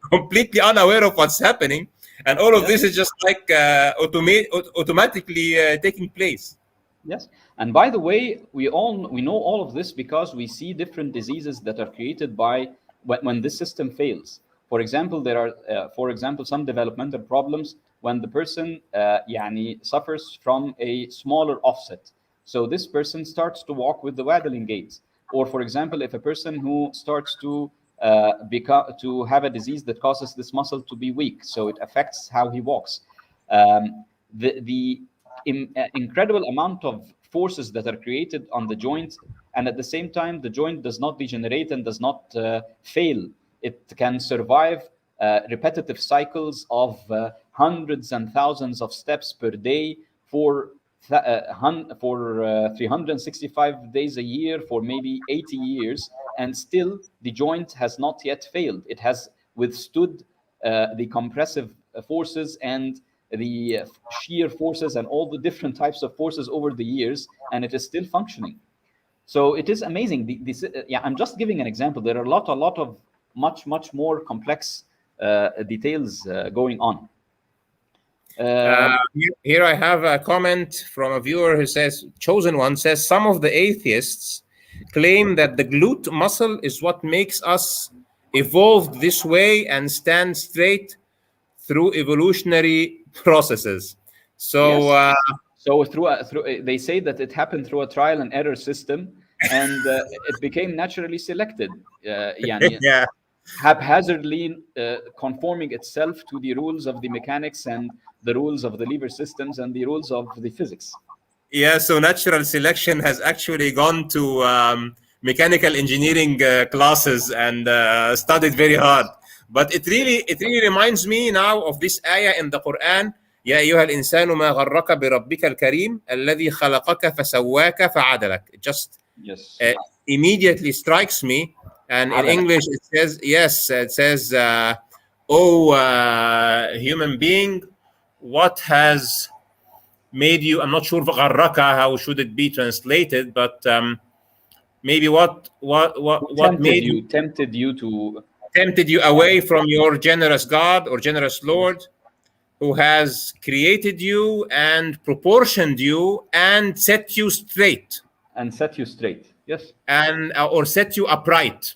completely unaware of what's happening, and all of this is just like automatically taking place. Yes, and by the way, we know all of this because we see different diseases that are created by when this system fails. For example, there are some developmental problems when the person suffers from a smaller offset. So this person starts to walk with the waddling gait. Or for example, if a person who starts to have a disease that causes this muscle to be weak, so it affects how he walks. The incredible amount of forces that are created on the joint, and at the same time, the joint does not degenerate and does not fail. It can survive repetitive cycles of hundreds and thousands of steps per day for 365 days a year for maybe 80 years, and still the joint has not yet failed. It has withstood the compressive forces and the shear forces and all the different types of forces over the years, and it is still functioning. So it is amazing. I'm just giving an example. There are a lot of much more complex details going on. Here I have a comment from a viewer who says, Chosen One says, some of the atheists claim that the glute muscle is what makes us evolved this way and stand straight through evolutionary processes. So so through they say that it happened through a trial and error system, and it became naturally selected. Haphazardly conforming itself to the rules of the mechanics and the rules of the lever systems and the rules of the physics. Yeah, so natural selection has actually gone to mechanical engineering classes and studied very hard. But it really reminds me now of this ayah in the Quran. يا أيها الإنسان ما غرك بربك الكريم الذي خلقك فسواك فعدلك. It just immediately strikes me. And in English, it says, human being, what has made you, I'm not sure غرك, how should it be translated, but maybe what tempted you away from your generous God or generous Lord, who has created you and proportioned you and set you straight. Yes. And or set you upright.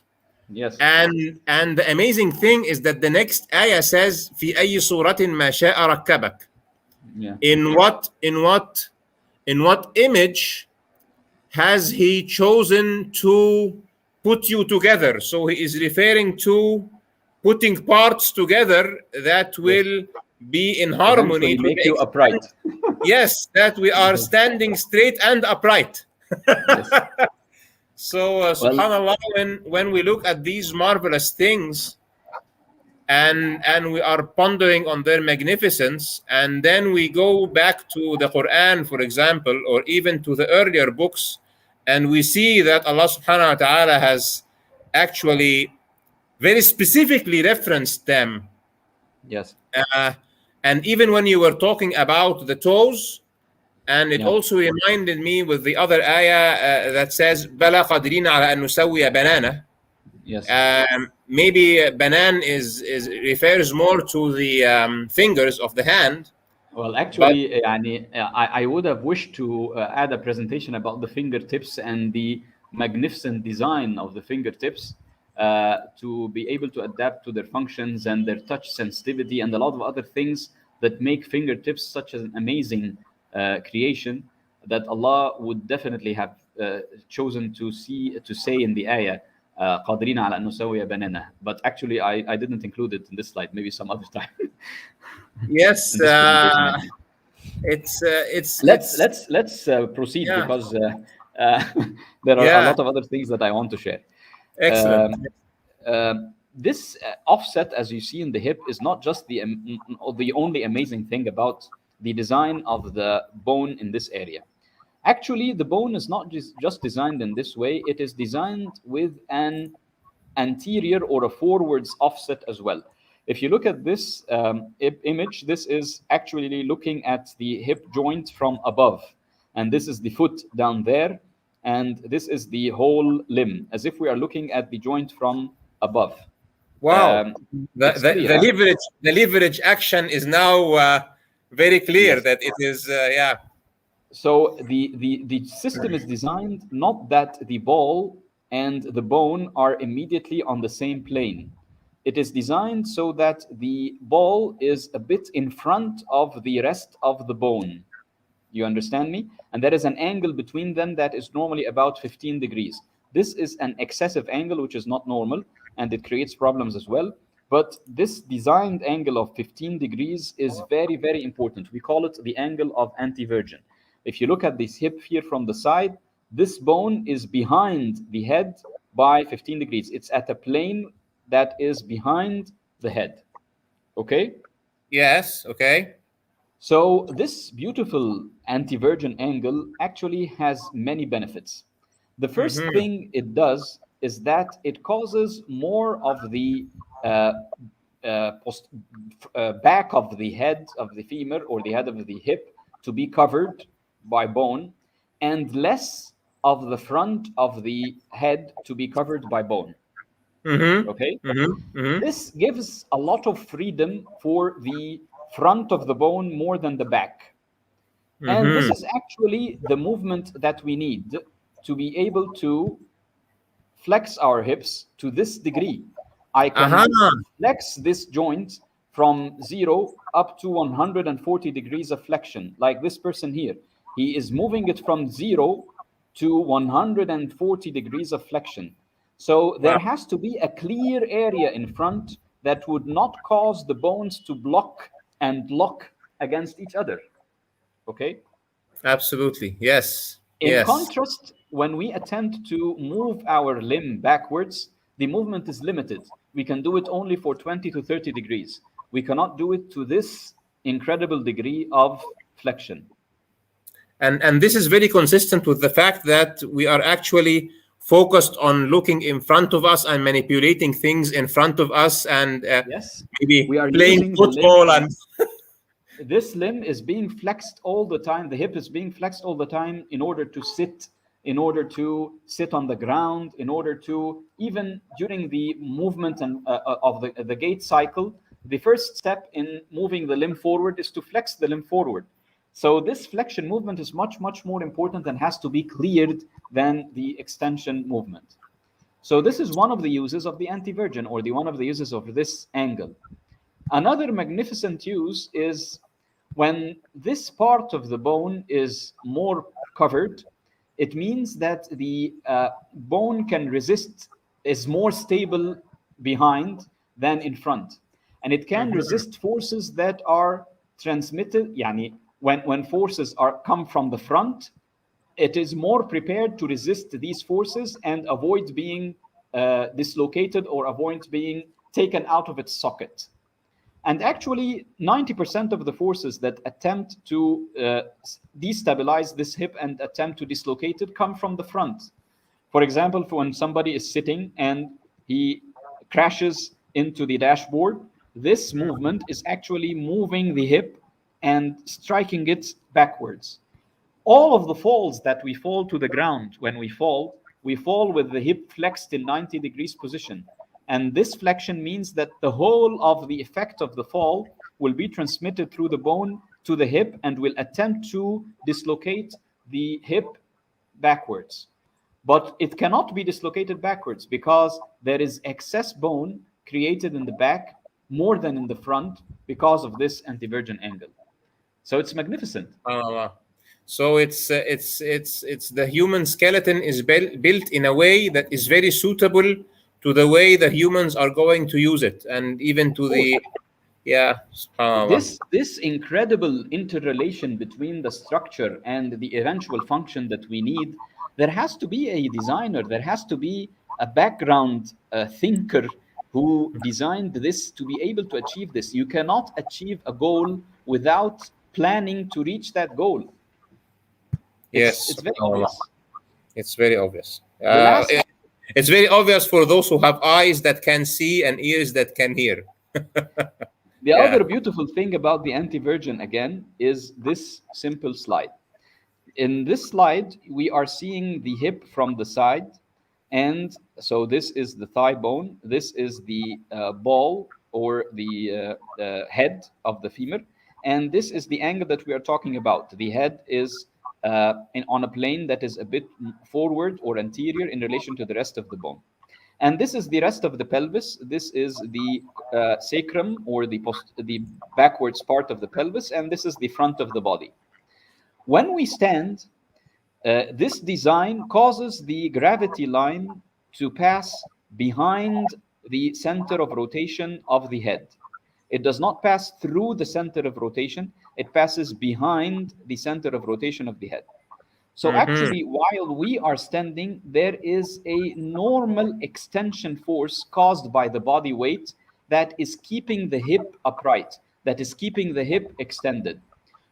Yes. And the amazing thing is that the next ayah says في أي صورة ما شاء ركبك. Yeah. in what image has he chosen to put you together? So he is referring to putting parts together that will be in harmony Eventually to make the you extent, upright. yes, that we are standing straight and upright. Yes. So Well, subhanallah, when we look at these marvelous things and we are pondering on their magnificence, and then we go back to the Quran, for example, or even to the earlier books, and we see that Allah subhanahu wa ta'ala has actually very specifically referenced them. yes. And even when you were talking about the toes, and it Yeah. also reminded me with the other ayah that says بَلَا قَادِرِينَ عَلَى أَن نُسَوِّيَ بَنَانَهُ. Yes. Maybe banan is refers more to the fingers of the hand, Well, but actually, I would have wished to add a presentation about the fingertips and the magnificent design of the fingertips to be able to adapt to their functions and their touch sensitivity and a lot of other things that make fingertips such an amazing creation that Allah would definitely have chosen to say in the ayah. قادرين على أن نسوي بنانه. But actually, I didn't include it in this slide. Maybe some other time. yes, In this presentation, I think. Let's proceed yeah, because there are a yeah, lot of other things that I want to share. excellent. This offset, as you see in the hip, is not just the only amazing thing about the design of the bone in this area. Actually, the bone is not just designed in this way. It is designed with an anterior or a forwards offset as well. If you look at this image, this is actually looking at the hip joint from above. And this is the foot down there. And this is the whole limb, as if we are looking at the joint from above. Wow, It's clear, huh? the leverage action is now very clear Yes. that it is yeah. So the system is designed not that the ball and the bone are immediately on the same plane. It is designed so that the ball is a bit in front of the rest of the bone. You understand me? And there is an angle between them that is normally about 15 degrees. This is an excessive angle, which is not normal, and it creates problems as well. But this designed angle of 15 degrees is very, very important. We call it the angle of antivergence. If you look at this hip here from the side, this bone is behind the head by 15 degrees. It's at a plane that is behind the head. Okay? Yes, okay. So this beautiful antivergent angle actually has many benefits. The first thing it does is that it causes more of the back of the head of the femur or the head of the hip to be covered by bone, and less of the front of the head to be covered by bone. Okay? This gives a lot of freedom for the front of the bone more than the back. And this is actually the movement that we need to be able to flex our hips to this degree. I can flex this joint from 0 up to 140 degrees of flexion, like this person here. He is moving it from 0 to 140 degrees of flexion. So there has to be a clear area in front that would not cause the bones to block and lock against each other. Okay? Absolutely. Yes. In Yes. contrast, when we attempt to move our limb backwards, the movement is limited. We can do it only for 20 to 30 degrees. We cannot do it to this incredible degree of flexion. And this is very consistent with the fact that we are actually focused on looking in front of us and manipulating things in front of us, and Yes, maybe we are playing using the football limb. and This limb is being flexed all the time. The hip is being flexed all the time in order to sit on the ground, in order to, even during the movement and of the gait cycle, the first step in moving the limb forward is to flex the limb forward. So this flexion movement is much, much more important and has to be cleared than the extension movement. So this is one of the uses of the antivergent, or one of the uses of this angle. Another magnificent use is When this part of the bone is more covered, it means that the bone can resist, is more stable behind than in front. And it can resist forces that are transmitted, yani when forces come from the front, it is more prepared to resist these forces and avoid being dislocated or avoid being taken out of its socket. And actually, 90% of the forces that attempt to destabilize this hip and attempt to dislocate it come from the front. For example, when somebody is sitting and he crashes into the dashboard, this movement is actually moving the hip and striking it backwards. All of the falls that we fall to the ground, when we fall with the hip flexed in 90 degrees position. And this flexion means that the whole of the effect of the fall will be transmitted through the bone to the hip and will attempt to dislocate the hip backwards. But it cannot be dislocated backwards because there is excess bone created in the back more than in the front because of this antivergent angle. So it's magnificent. So it's the human skeleton is built in a way that is very suitable to the way the humans are going to use it, and even to the this incredible interrelation between the structure and the eventual function that we need. There has to be a designer, there has to be a background thinker who designed this to be able to achieve this. You cannot achieve a goal without planning to reach that goal. It's very obvious. It's very obvious. It's very obvious for those who have eyes that can see and ears that can hear. The other beautiful thing about the antivergent, again, is this simple slide. In this slide, we are seeing the hip from the side. And so this is the thigh bone. This is the ball or the head of the femur. And this is the angle that we are talking about. The head is on a plane that is a bit forward or anterior in relation to the rest of the bone. And this is the rest of the pelvis. This is the sacrum or the backwards part of the pelvis. And this is the front of the body. When we stand, this design causes the gravity line to pass behind the center of rotation of the head. It does not pass through the center of rotation. It passes behind the center of rotation of the head. So actually, while we are standing, there is a normal extension force caused by the body weight that is keeping the hip upright, that is keeping the hip extended.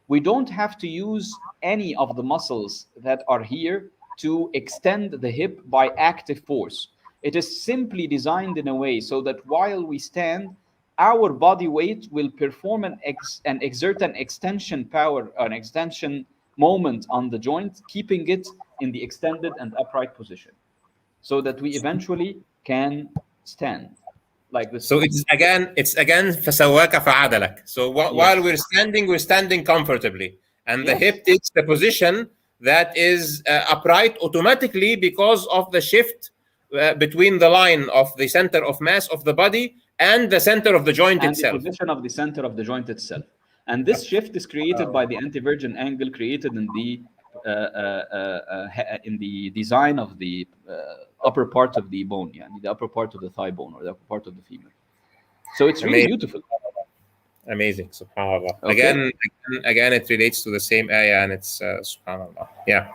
We don't have to use any of the muscles that are here to extend the hip by active force. It is simply designed in a way so that while we stand, our body weight will perform and exert an extension power, an extension moment on the joint, keeping it in the extended and upright position, so that we eventually can stand like this. So it's again فسواك فعدلك. So while we're standing comfortably, and the hip takes the position that is upright automatically because of the shift between the line of the center of mass of the body and the center of the joint itself. The position of the center of the joint itself. And this shift is created by the antivergent angle created in the design of the upper part of the bone, the upper part of the thigh bone or the upper part of the femur. So it's really beautiful. Amazing, subhanAllah. Okay. Again, it relates to the same ayah, and it's subhanAllah. Yeah.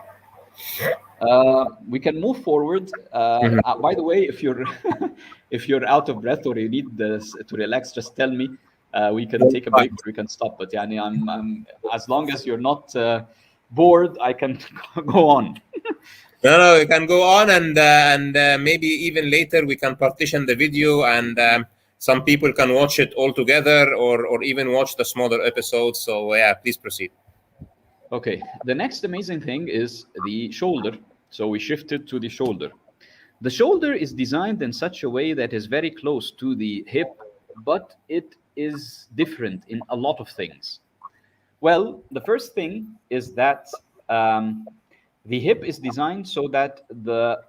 We can move forward. By the way, if you're out of breath or you need to relax, just tell me. We can take a break or we can stop. But I'm as long as you're not bored, I can go on. No, we can go on, and maybe even later we can partition the video, and some people can watch it all together, or even watch the smaller episodes. So please proceed. Okay, the next amazing thing is the shoulder. So we shifted to the shoulder. The shoulder is designed in such a way that is very close to the hip, but it is different in a lot of things. Well, the first thing is that the hip is designed so that the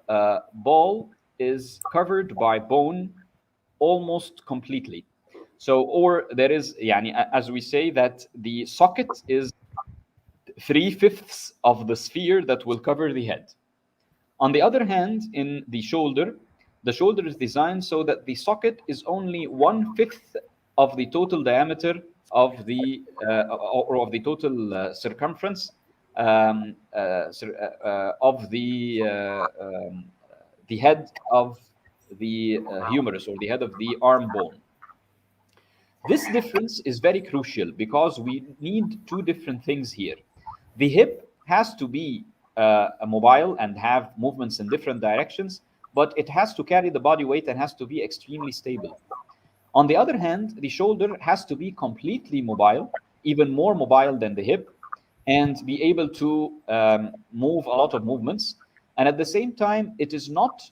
ball is covered by bone almost completely. So, or there is, as we say, that the socket is 3/5 of the sphere that will cover the head. On the other hand, in the shoulder is designed so that the socket is only 1/5 of the total diameter of the or of the total circumference of the head of the humerus, or the head of the arm bone. This difference is very crucial because we need two different things here. The hip has to be mobile and have movements in different directions, but it has to carry the body weight and has to be extremely stable. On the other hand, the shoulder has to be completely mobile, even more mobile than the hip, and be able to move a lot of movements. And at the same time, it is not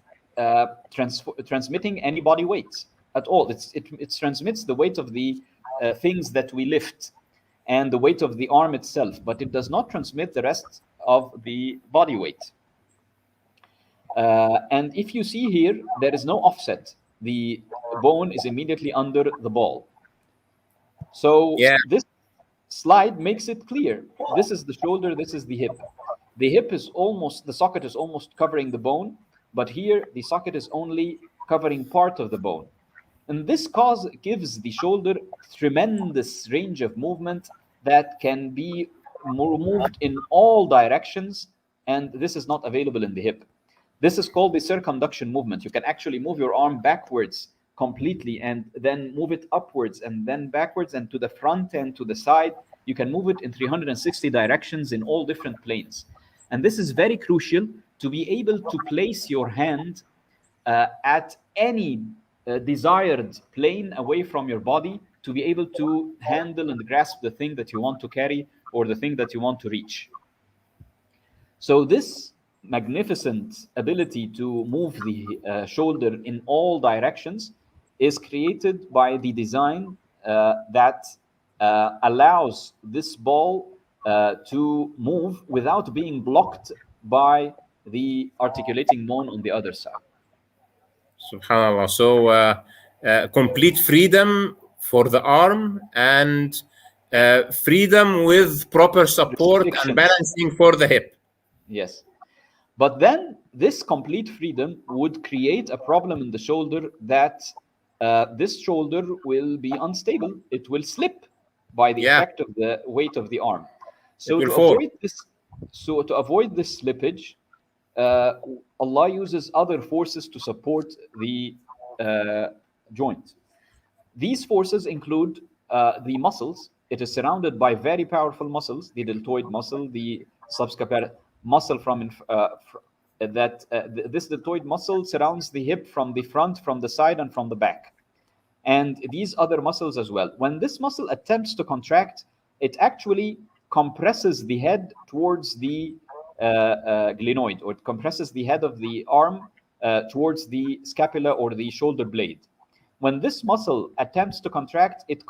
transmitting any body weight at all. It transmits the weight of the things that we lift and the weight of the arm itself, but it does not transmit the rest of the body weight. And if you see here, there is no offset. The bone is immediately under the ball. So this slide makes it clear. This is the shoulder, this is the hip. The hip is the socket is almost covering the bone, but here the socket is only covering part of the bone. And this gives the shoulder tremendous range of movement that can be moved in all directions, and this is not available in the hip. This is called the circumduction movement. You can actually move your arm backwards completely and then move it upwards and then backwards and to the front and to the side. You can move it in 360 directions in all different planes. And this is very crucial to be able to place your hand at any desired plane away from your body, to be able to handle and grasp the thing that you want to carry or the thing that you want to reach. So this magnificent ability to move the shoulder in all directions is created by the design that allows this ball to move without being blocked by the articulating bone on the other side. Subhanallah. So complete freedom for the arm and freedom with proper support and balancing for the hip. Yes. But then this complete freedom would create a problem in the shoulder, that this shoulder will be unstable. It will slip by the effect of the weight of the arm. So to avoid this slippage, Allah uses other forces to support the joint. These forces include the muscles. It is surrounded by very powerful muscles: the deltoid muscle, the subscapular muscle this deltoid muscle surrounds the hip from the front, from the side, and from the back, and these other muscles as well. When this muscle attempts to contract, it actually compresses the head towards the glenoid, or it compresses the head of the arm towards the scapula or the shoulder blade. When this muscle attempts to contract, it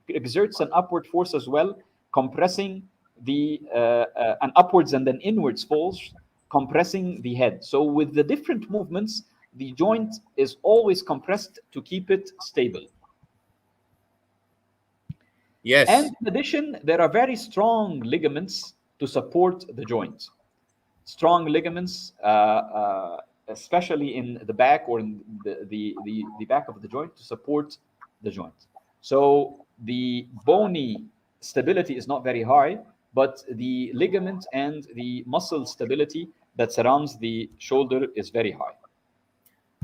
exerts an upward force as well, compressing an upwards and then inwards force, compressing the head. So with the different movements, the joint is always compressed to keep it stable. Yes. And in addition, there are very strong ligaments to support the joint. Strong ligaments, especially in the back or in the back of the joint, to support the joint. So the bony stability is not very high, but the ligament and the muscle stability that surrounds the shoulder is very high.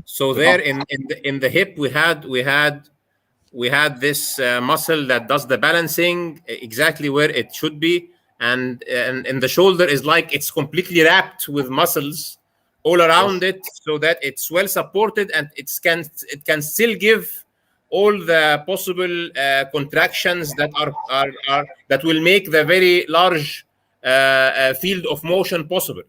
So there in the hip we had this muscle that does the balancing exactly where it should be, and the shoulder is like it's completely wrapped with muscles all around it, so that it's well supported and it can still give all the possible contractions that will make the very large field of motion possible.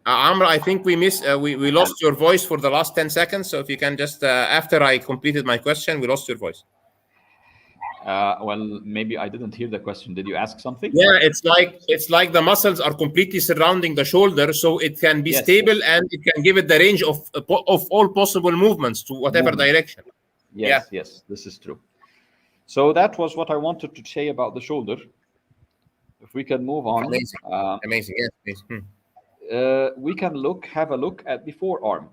Amr, I think we lost your voice for the last 10 seconds. So if you can just, after I completed my question, we lost your voice. Well, maybe I didn't hear the question. Did you ask something? Yeah, it's like the muscles are completely surrounding the shoulder, so it can be Yes, stable yes. and it can give it the range of all possible movements to whatever Movement. direction. Yeah. Yes, yes, this is true. So that was what I wanted to say about the shoulder. If we can move on, Amazing. Amazing. Yes. Amazing. we can have a look at the forearm.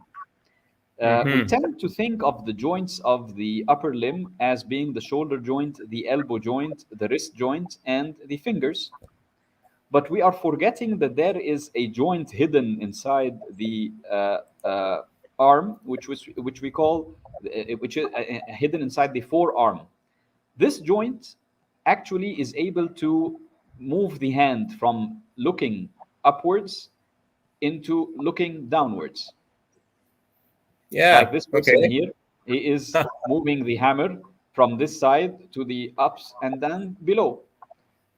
We tend to think of the joints of the upper limb as being the shoulder joint, the elbow joint, the wrist joint, and the fingers. But we are forgetting that there is a joint hidden inside the arm, which we call, which is hidden inside the forearm. This joint actually is able to move the hand from looking upwards into looking downwards. Yeah. Like this person Okay. here, he is moving the hammer from this side to the ups and then below.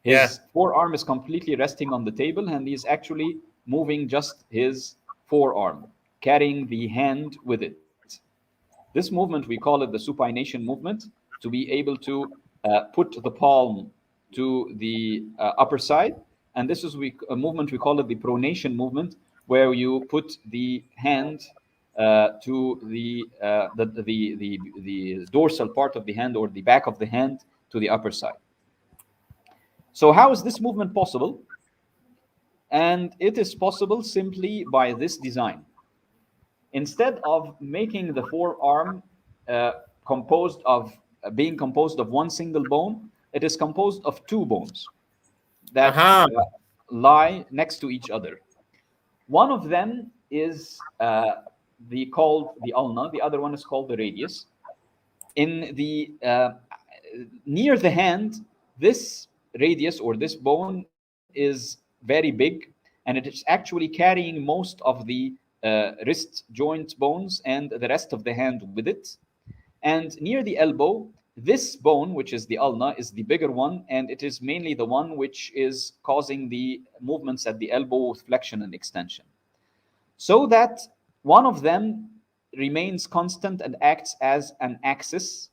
His Yeah. forearm is completely resting on the table, and he's actually moving just his forearm, carrying the hand with it. This movement, we call it the supination movement, to be able to put the palm to the upper side. And this is a movement, we call it the pronation movement, where you put the hand to the dorsal part of the hand, or the back of the hand, to the upper side. So how is this movement possible? And it is possible simply by this design. Instead of making the forearm being composed of one single bone, it is composed of two bones that lie next to each other. One of them is called the ulna. The other one is called the radius. In the near the hand, this radius, or this bone, is very big, and it is actually carrying most of the wrist joint bones and the rest of the hand with it. And near the elbow, this bone, which is the ulna, is the bigger one, and it is mainly the one which is causing the movements at the elbow with flexion and extension. So that one of them remains constant and acts as an axis,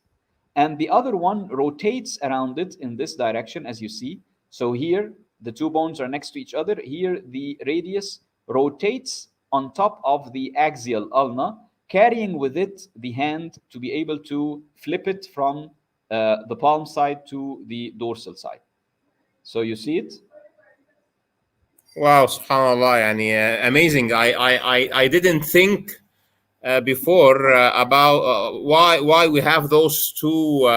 and the other one rotates around it in this direction, as you see. So here, the two bones are next to each other. Here, the radius rotates on top of the axial ulna, carrying with it the hand to be able to flip it from the palm side to the dorsal side. So you see it? Wow, subhanallah, yani, amazing. I didn't think before about why we have those two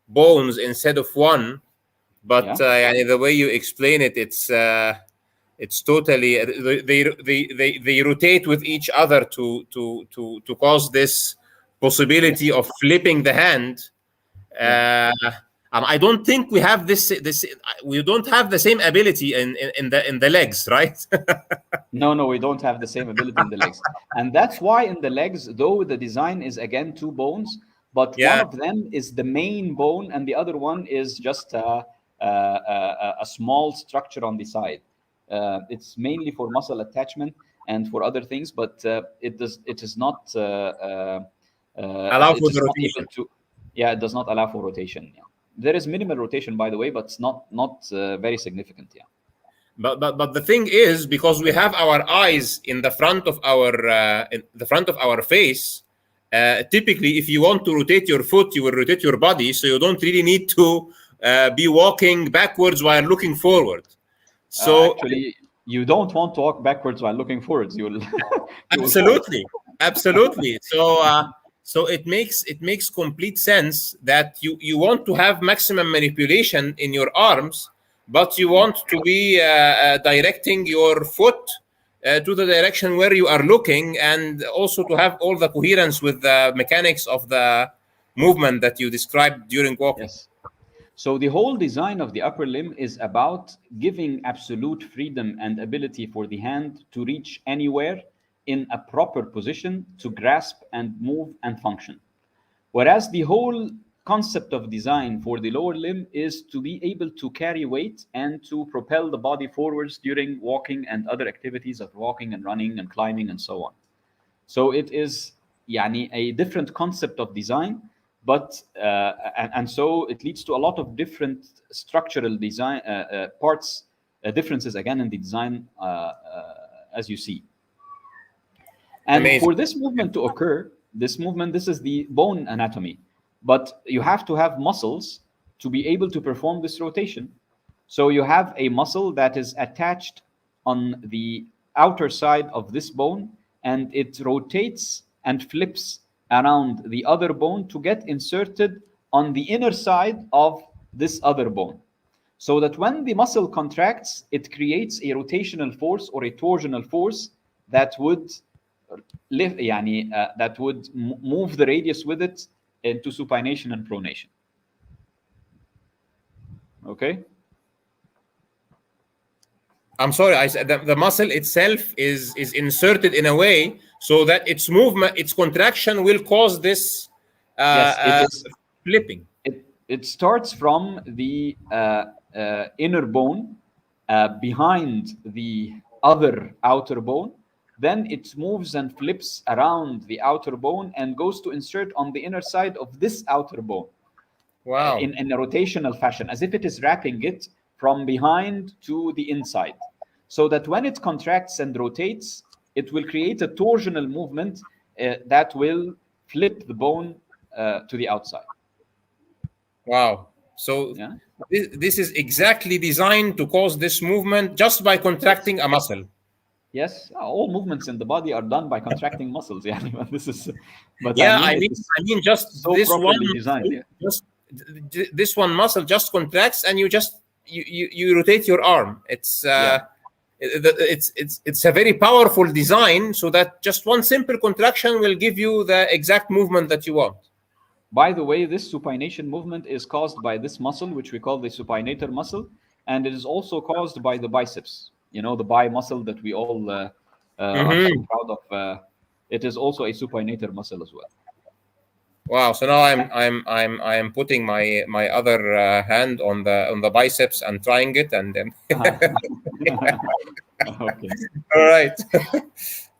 bones instead of one, but yani, the way you explain it, it's totally they rotate with each other to cause this possibility of flipping the hand. I don't think we have this. We don't have the same ability in the legs, right? No, we don't have the same ability in the legs. And that's why in the legs, though the design is again two bones, but one of them is the main bone and the other one is just a small structure on the side. It's mainly for muscle attachment and for other things, but it is not allow for the rotation. It does not allow for rotation. Yeah. There is minimal rotation, by the way, but it's not very significant. Yeah. But the thing is, because we have our eyes in the front of our face, typically, if you want to rotate your foot, you will rotate your body, so you don't really need to be walking backwards while looking forward. So actually, you don't want to walk backwards while looking forwards. You absolutely. So it makes complete sense that you want to have maximum manipulation in your arms, but you want to be directing your foot to the direction where you are looking, and also to have all the coherence with the mechanics of the movement that you described during walking. Yes. So the whole design of the upper limb is about giving absolute freedom and ability for the hand to reach anywhere in a proper position to grasp and move and function. Whereas the whole concept of design for the lower limb is to be able to carry weight and to propel the body forwards during walking and other activities of walking and running and climbing and so on. So it is a different concept of design, But and so it leads to a lot of different structural design parts differences again in the design as you see. And Amazing. for this movement to occur, this is the bone anatomy, but you have to have muscles to be able to perform this rotation. So you have a muscle that is attached on the outer side of this bone, and it rotates and flips around the other bone to get inserted on the inner side of this other bone. So that when the muscle contracts, it creates a rotational force or a torsional force that would that would move the radius with it into supination and pronation. Okay. I'm sorry, I said the muscle itself is inserted in a way so that its movement, its contraction will cause this flipping. It starts from the inner bone behind the other outer bone. Then it moves and flips around the outer bone and goes to insert on the inner side of this outer bone. Wow. In a rotational fashion, as if it is wrapping it from behind to the inside, so that when it contracts and rotates, it will create a torsional movement that will flip the bone to the outside. Wow. So this is exactly designed to cause this movement just by contracting a muscle. Yes, all movements in the body are done by contracting muscles. Yeah, this is. But yeah, I mean, just so this one, designed, just this one muscle just contracts, and you just you rotate your arm. It's it's a very powerful design, so that just one simple contraction will give you the exact movement that you want. By the way, this supination movement is caused by this muscle, which we call the supinator muscle, and it is also caused by the biceps. You know, the bi muscle that we all are so proud of. It is also a supinator muscle as well. Wow! So now I'm putting my other hand on the biceps and trying it, and then. Okay. All right.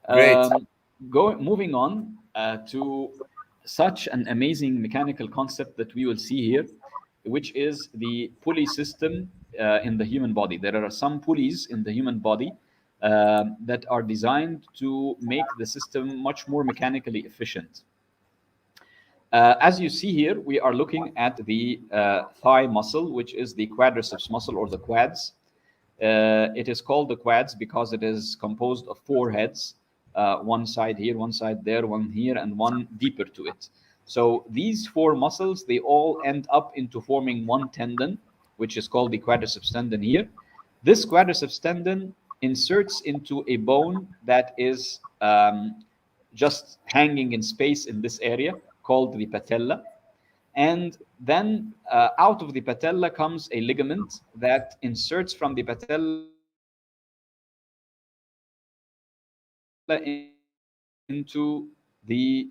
Great. Moving on to such an amazing mechanical concept that we will see here, which is the pulley system in the human body. There are some pulleys in the human body that are designed to make the system much more mechanically efficient. As you see here, we are looking at the thigh muscle, which is the quadriceps muscle, or the quads. It is called the quads because it is composed of 4 heads, one side here, one side there, one here, and one deeper to it. So these 4 muscles, they all end up into forming one tendon, which is called the quadriceps tendon here. This quadriceps tendon inserts into a bone that is just hanging in space in this area, called the patella. And then out of the patella comes a ligament that inserts from the patella into the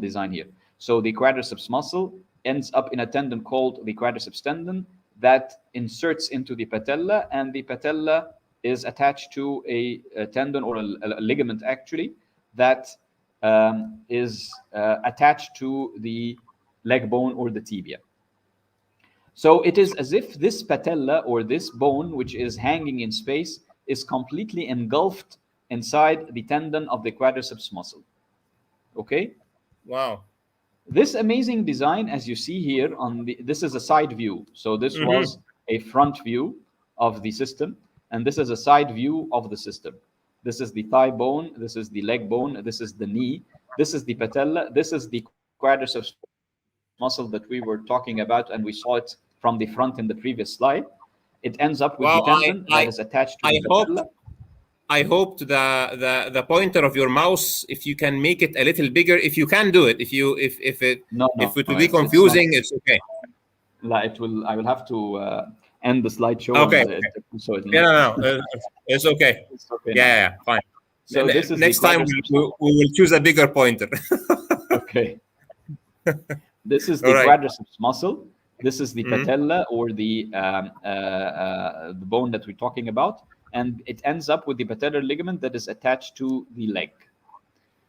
design here. So the quadriceps muscle ends up in a tendon called the quadriceps tendon that inserts into the patella, and the patella is attached to a tendon, or a ligament actually, that is attached to the leg bone or the tibia. So it is as if this patella, or this bone which is hanging in space, is completely engulfed inside the tendon of the quadriceps muscle. Okay? Wow. This amazing design, as you see here, this is a side view. So this was a front view of the system, and this is a side view of the system. This is the thigh bone, this is the leg bone, this is the knee, this is the patella, this is the quadriceps muscle that we were talking about, and we saw it from the front in the previous slide. It ends up with the tendon that is attached to the patella. I hope the pointer of your mouse, if you can make it a little bigger, if you can do it. If it will be confusing, it's okay. It will. I will have to end the slideshow. Okay. No. It's okay. It's okay. Yeah, fine. So next time we will choose a bigger pointer. Okay. This is the quadriceps muscle. This is the patella, or the bone that we're talking about. And it ends up with the patellar ligament that is attached to the leg.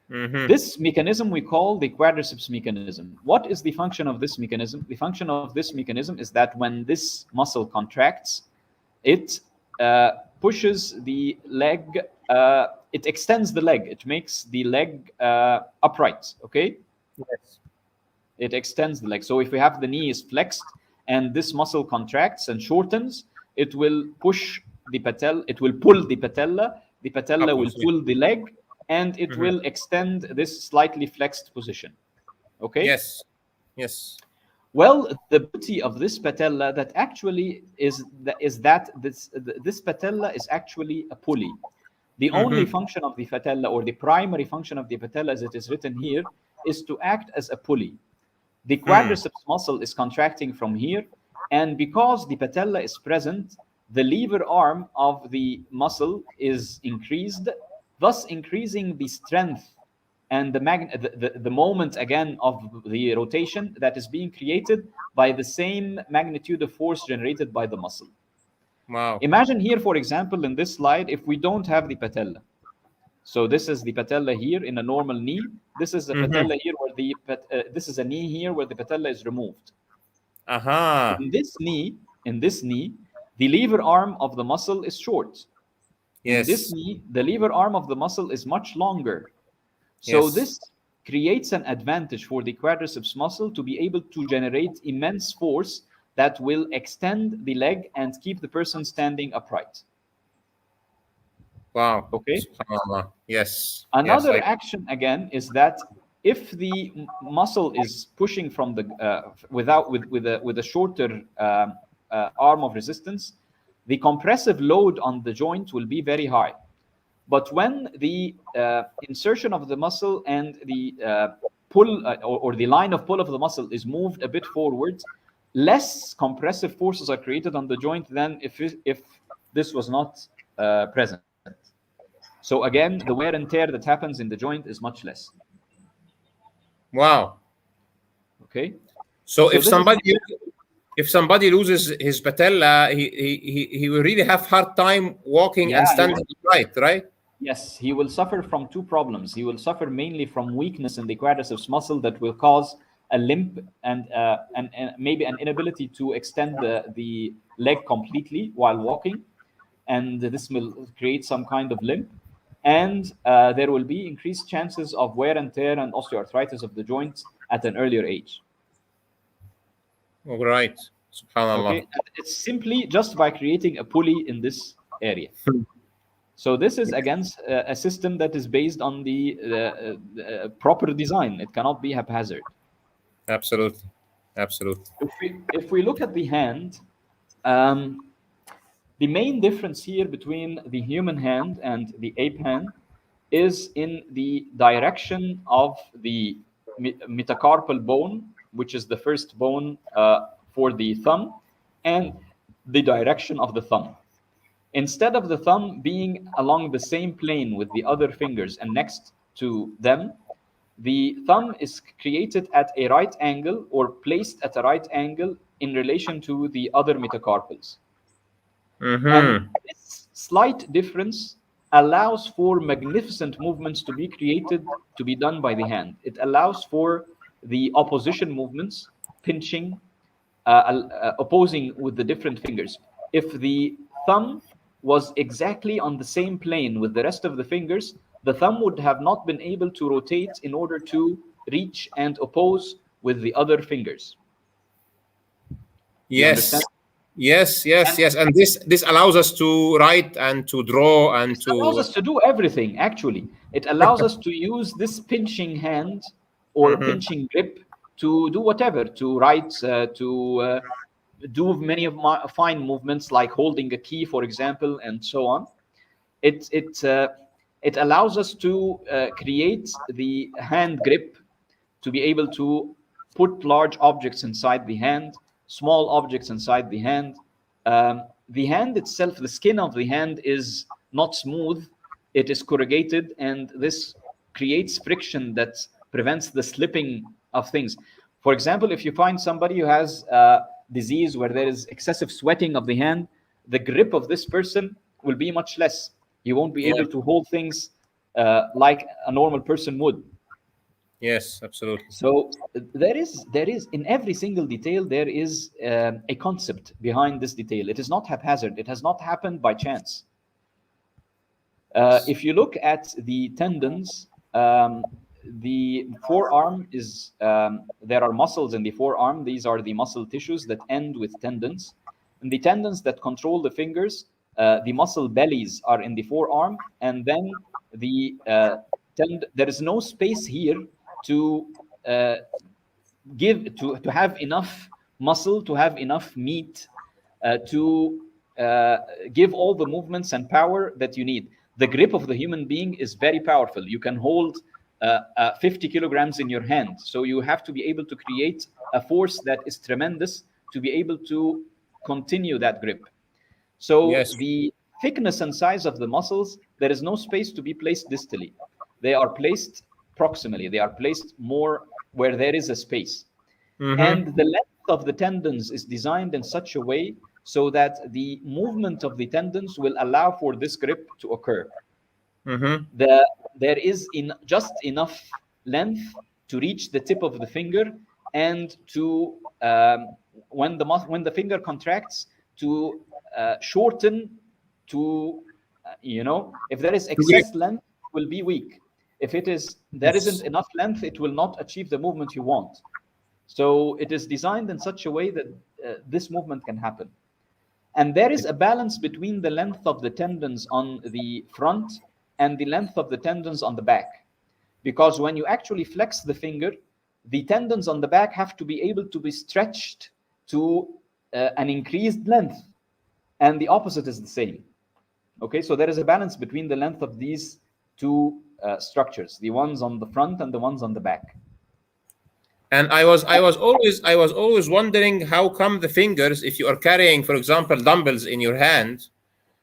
This mechanism we call the quadriceps mechanism. What is the function of this mechanism? The function of this mechanism is that when this muscle contracts, it pushes the leg, it extends the leg, it makes the leg upright, okay? Yes. It extends the leg. So if we have the knee is flexed and this muscle contracts and shortens, it will push the patella, it will pull the patella will pull the leg, and it will extend this slightly flexed position. Okay? Yes. Yes. Well, the beauty of this patella that actually is that this patella is actually a pulley. The only function of the patella, or the primary function of the patella as it is written here, is to act as a pulley. The quadriceps muscle is contracting from here, and because the patella is present, the lever arm of the muscle is increased, thus increasing the strength and the moment again of the rotation that is being created by the same magnitude of force generated by the muscle. Wow. Imagine here, for example, in this slide, if we don't have the patella. So this is the patella here in a normal knee. This is the patella here where this is a knee here where the patella is removed. In this knee, the lever arm of the muscle is short. Yes. In this knee, the lever arm of the muscle is much longer. So this creates an advantage for the quadriceps muscle to be able to generate immense force that will extend the leg and keep the person standing upright. Wow. Okay. Yes. Another action again is that if the muscle is pushing from the with a shorter arm of resistance, the compressive load on the joint will be very high. But when the insertion of the muscle and the pull or the line of pull of the muscle is moved a bit forward, less compressive forces are created on the joint than if this was not present. So again, the wear and tear that happens in the joint is much less. Wow. Okay. So if somebody loses his patella, he will really have hard time walking and standing upright, right? Yes, he will suffer from two problems. He will suffer mainly from weakness in the quadriceps muscle that will cause a limp and maybe an inability to extend the leg completely while walking, and this will create some kind of limp. And there will be increased chances of wear and tear and osteoarthritis of the joints at an earlier age. All right. Subhanallah. Okay. It's simply just by creating a pulley in this area. So this is against a system that is based on the proper design. It cannot be haphazard. Absolutely. If we look at the hand, the main difference here between the human hand and the ape hand is in the direction of the metacarpal bone, which is the first bone for the thumb, and the direction of the thumb. Instead of the thumb being along the same plane with the other fingers and next to them, the thumb is created at a right angle or placed at a right angle in relation to the other metacarpals. And this slight difference allows for magnificent movements to be created, to be done by the hand. It allows for the opposition movements, pinching, opposing with the different fingers. If the thumb was exactly on the same plane with the rest of the fingers, the thumb would have not been able to rotate in order to reach and oppose with the other fingers. Yes. And this allows us to write and to draw and it allows us to do everything. Actually, it allows us to use this pinching hand or pinching grip to do whatever, to write, to do many of my fine movements like holding a key, for example, and so on. It allows us to create the hand grip to be able to put large objects inside the hand, small objects inside the hand. The hand itself, the skin of the hand is not smooth, it is corrugated, and this creates friction that prevents the slipping of things. For example, if you find somebody who has disease where there is excessive sweating of the hand, the grip of this person will be much less. You won't be able to hold things like a normal person would. Yes, absolutely. So there is in every single detail there is a concept behind this detail. It is not haphazard. It has not happened by chance. If you look at the tendons, the forearm is there are muscles in the forearm. These are the muscle tissues that end with tendons, and the tendons that control the fingers, the muscle bellies are in the forearm, and then the there is no space here to to have enough muscle, to have enough meat to give all the movements and power that you need. The grip of the human being is very powerful. You can hold 50 kilograms in your hand. So you have to be able to create a force that is tremendous to be able to continue that grip. So Yes. the thickness and size of the muscles, there is no space to be placed distally. They are placed proximally. They are placed more where there is a space. And the length of the tendons is designed in such a way so that the movement of the tendons will allow for this grip to occur. There is just enough length to reach the tip of the finger, and to when the finger contracts, to shorten, to if there is excess length, it will be weak. If there isn't enough length, it will not achieve the movement you want. So it is designed in such a way that this movement can happen. And there is a balance between the length of the tendons on the front and the length of the tendons on the back. Because when you actually flex the finger, the tendons on the back have to be able to be stretched to an increased length. And the opposite is the same. Okay, so there is a balance between the length of these two structures, the ones on the front and the ones on the back. And I was always wondering, how come the fingers, if you are carrying, for example, dumbbells in your hand,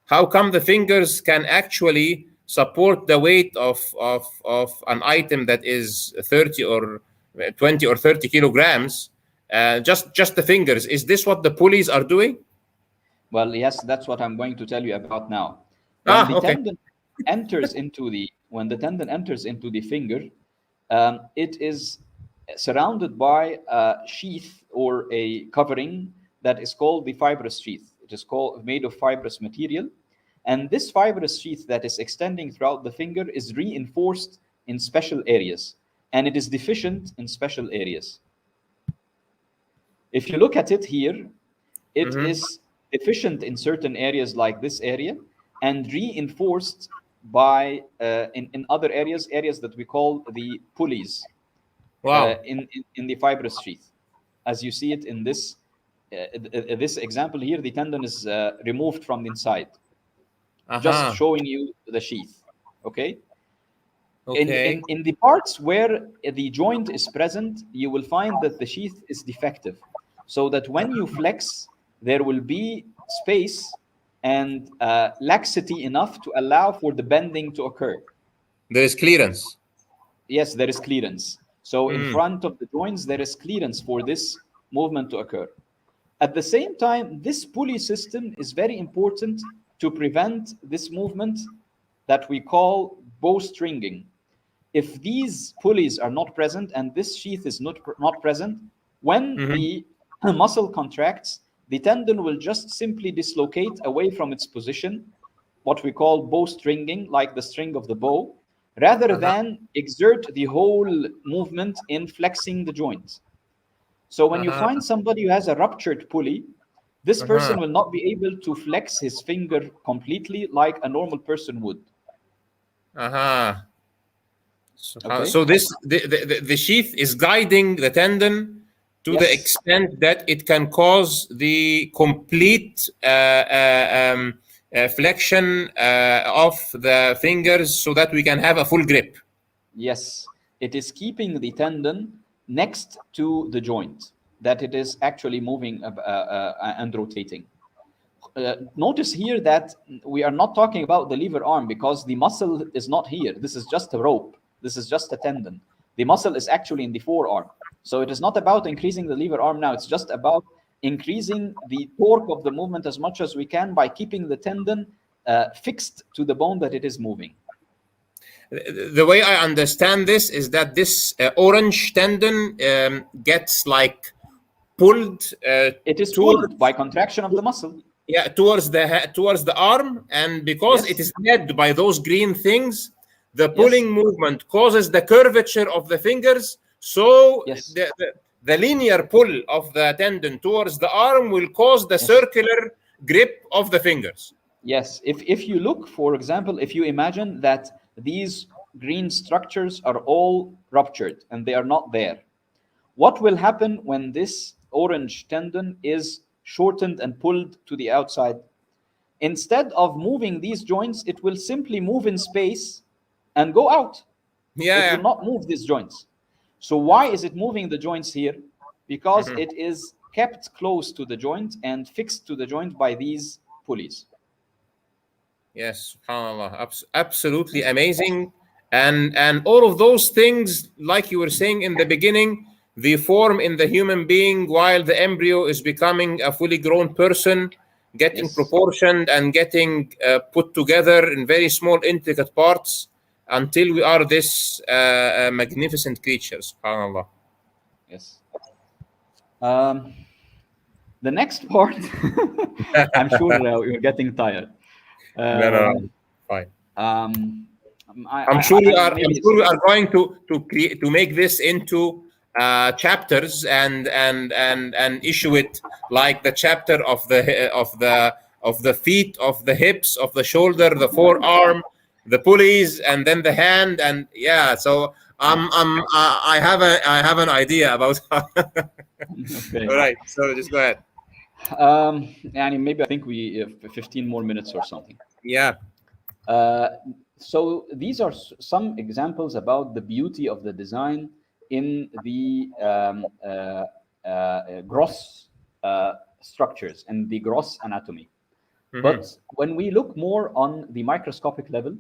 how come the fingers can actually support the weight of an item that is 30 or 20 or 30 kilograms? Just the fingers. Is this what the pulleys are doing? Well, yes, that's what I'm going to tell you about now. When the tendon enters into the finger, it is surrounded by a sheath or a covering that is called the fibrous sheath. It is made of fibrous material, and this fibrous sheath that is extending throughout the finger is reinforced in special areas, and it is deficient in special areas. If you look at it here, it is deficient in certain areas like this area, and reinforced by in other areas that we call the pulleys. Wow. In the fibrous sheath. As you see it in this example here, the tendon is removed from the inside, just showing you the sheath. Okay. In the parts where the joint is present, you will find that the sheath is defective, so that when you flex, there will be space and laxity enough to allow for the bending to occur. There is clearance. Yes, there is clearance. So in front of the joints, there is clearance for this movement to occur. At the same time, this pulley system is very important to prevent this movement that we call bowstringing. If these pulleys are not present and this sheath is not present, when the muscle contracts, the tendon will just simply dislocate away from its position, what we call bowstringing, like the string of the bow, rather than exert the whole movement in flexing the joint. So when you find somebody who has a ruptured pulley, this person will not be able to flex his finger completely like a normal person would. So this the sheath is guiding the tendon to the extent that it can cause the complete flexion of the fingers, so that we can have a full grip. Yes, it is keeping the tendon next to the joint, that it is actually moving and rotating. Notice here that we are not talking about the lever arm, because the muscle is not here. This is just a rope. This is just a tendon. The muscle is actually in the forearm. So it is not about increasing the lever arm now. It's just about increasing the torque of the movement as much as we can by keeping the tendon fixed to the bone that it is moving. the way I understand this is that this orange tendon gets like pulled. It is pulled by contraction of the muscle. Yeah, towards the arm, and because it is led by those green things, the pulling movement causes the curvature of the fingers. So the linear pull of the tendon towards the arm will cause the circular grip of the fingers. Yes, if you look, for example, if you imagine that these green structures are all ruptured and they are not there, what will happen when this orange tendon is shortened and pulled to the outside? Instead of moving these joints, it will simply move in space and go out. It will not move these joints. So why is it moving the joints here? Because it is kept close to the joint and fixed to the joint by these pulleys. Yes, subhanAllah, absolutely amazing. And all of those things, like you were saying in the beginning, they form in the human being while the embryo is becoming a fully grown person, getting proportioned and getting put together in very small, intricate parts until we are this magnificent creature, subhanAllah. Yes. The next part, I'm sure you're getting tired. No, fine. I'm sure we are going to make this into chapters and issue it like the chapter of the feet, of the hips, of the shoulder, the forearm, the pulleys, and then the hand, and so I have an idea about Okay. All right, so just go ahead. And maybe I think we have 15 more minutes or something. Yeah. So these are some examples about the beauty of the design in the gross structures and the gross anatomy. But when we look more on the microscopic level,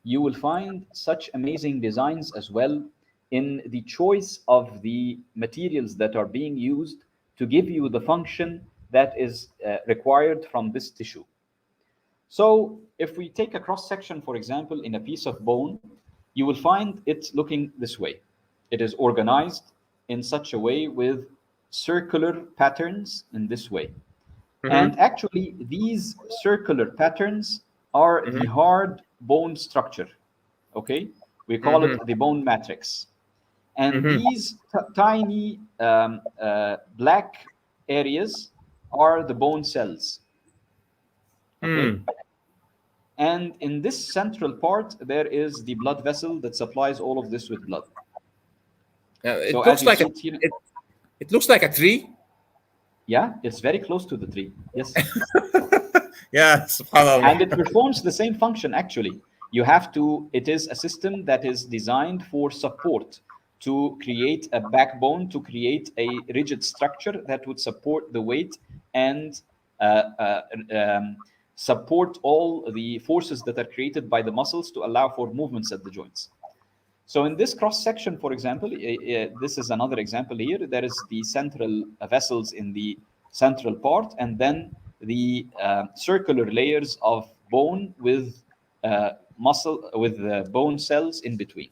you will find such amazing designs as well in the choice of the materials that are being used to give you the function that is required from this tissue. So if we take a cross section, for example, in a piece of bone, you will find it looking this way. It is organized in such a way with circular patterns in this way. And actually, these circular patterns are the hard bone structure. Okay, we call it the bone matrix. And these tiny black areas are the bone cells. Okay. And in this central part, there is the blood vessel that supplies all of this with blood. It looks like a tree. Yeah, it's very close to the tree. Yes. Yeah, subhanAllah. And it performs the same function, actually. You have to, it is a system that is designed for support, to create a backbone, to create a rigid structure that would support the weight and support all the forces that are created by the muscles to allow for movements at the joints. So in this cross section, for example, this is another example here. There is the central vessels in the central part, and then the circular layers of bone with muscle, with bone cells in between.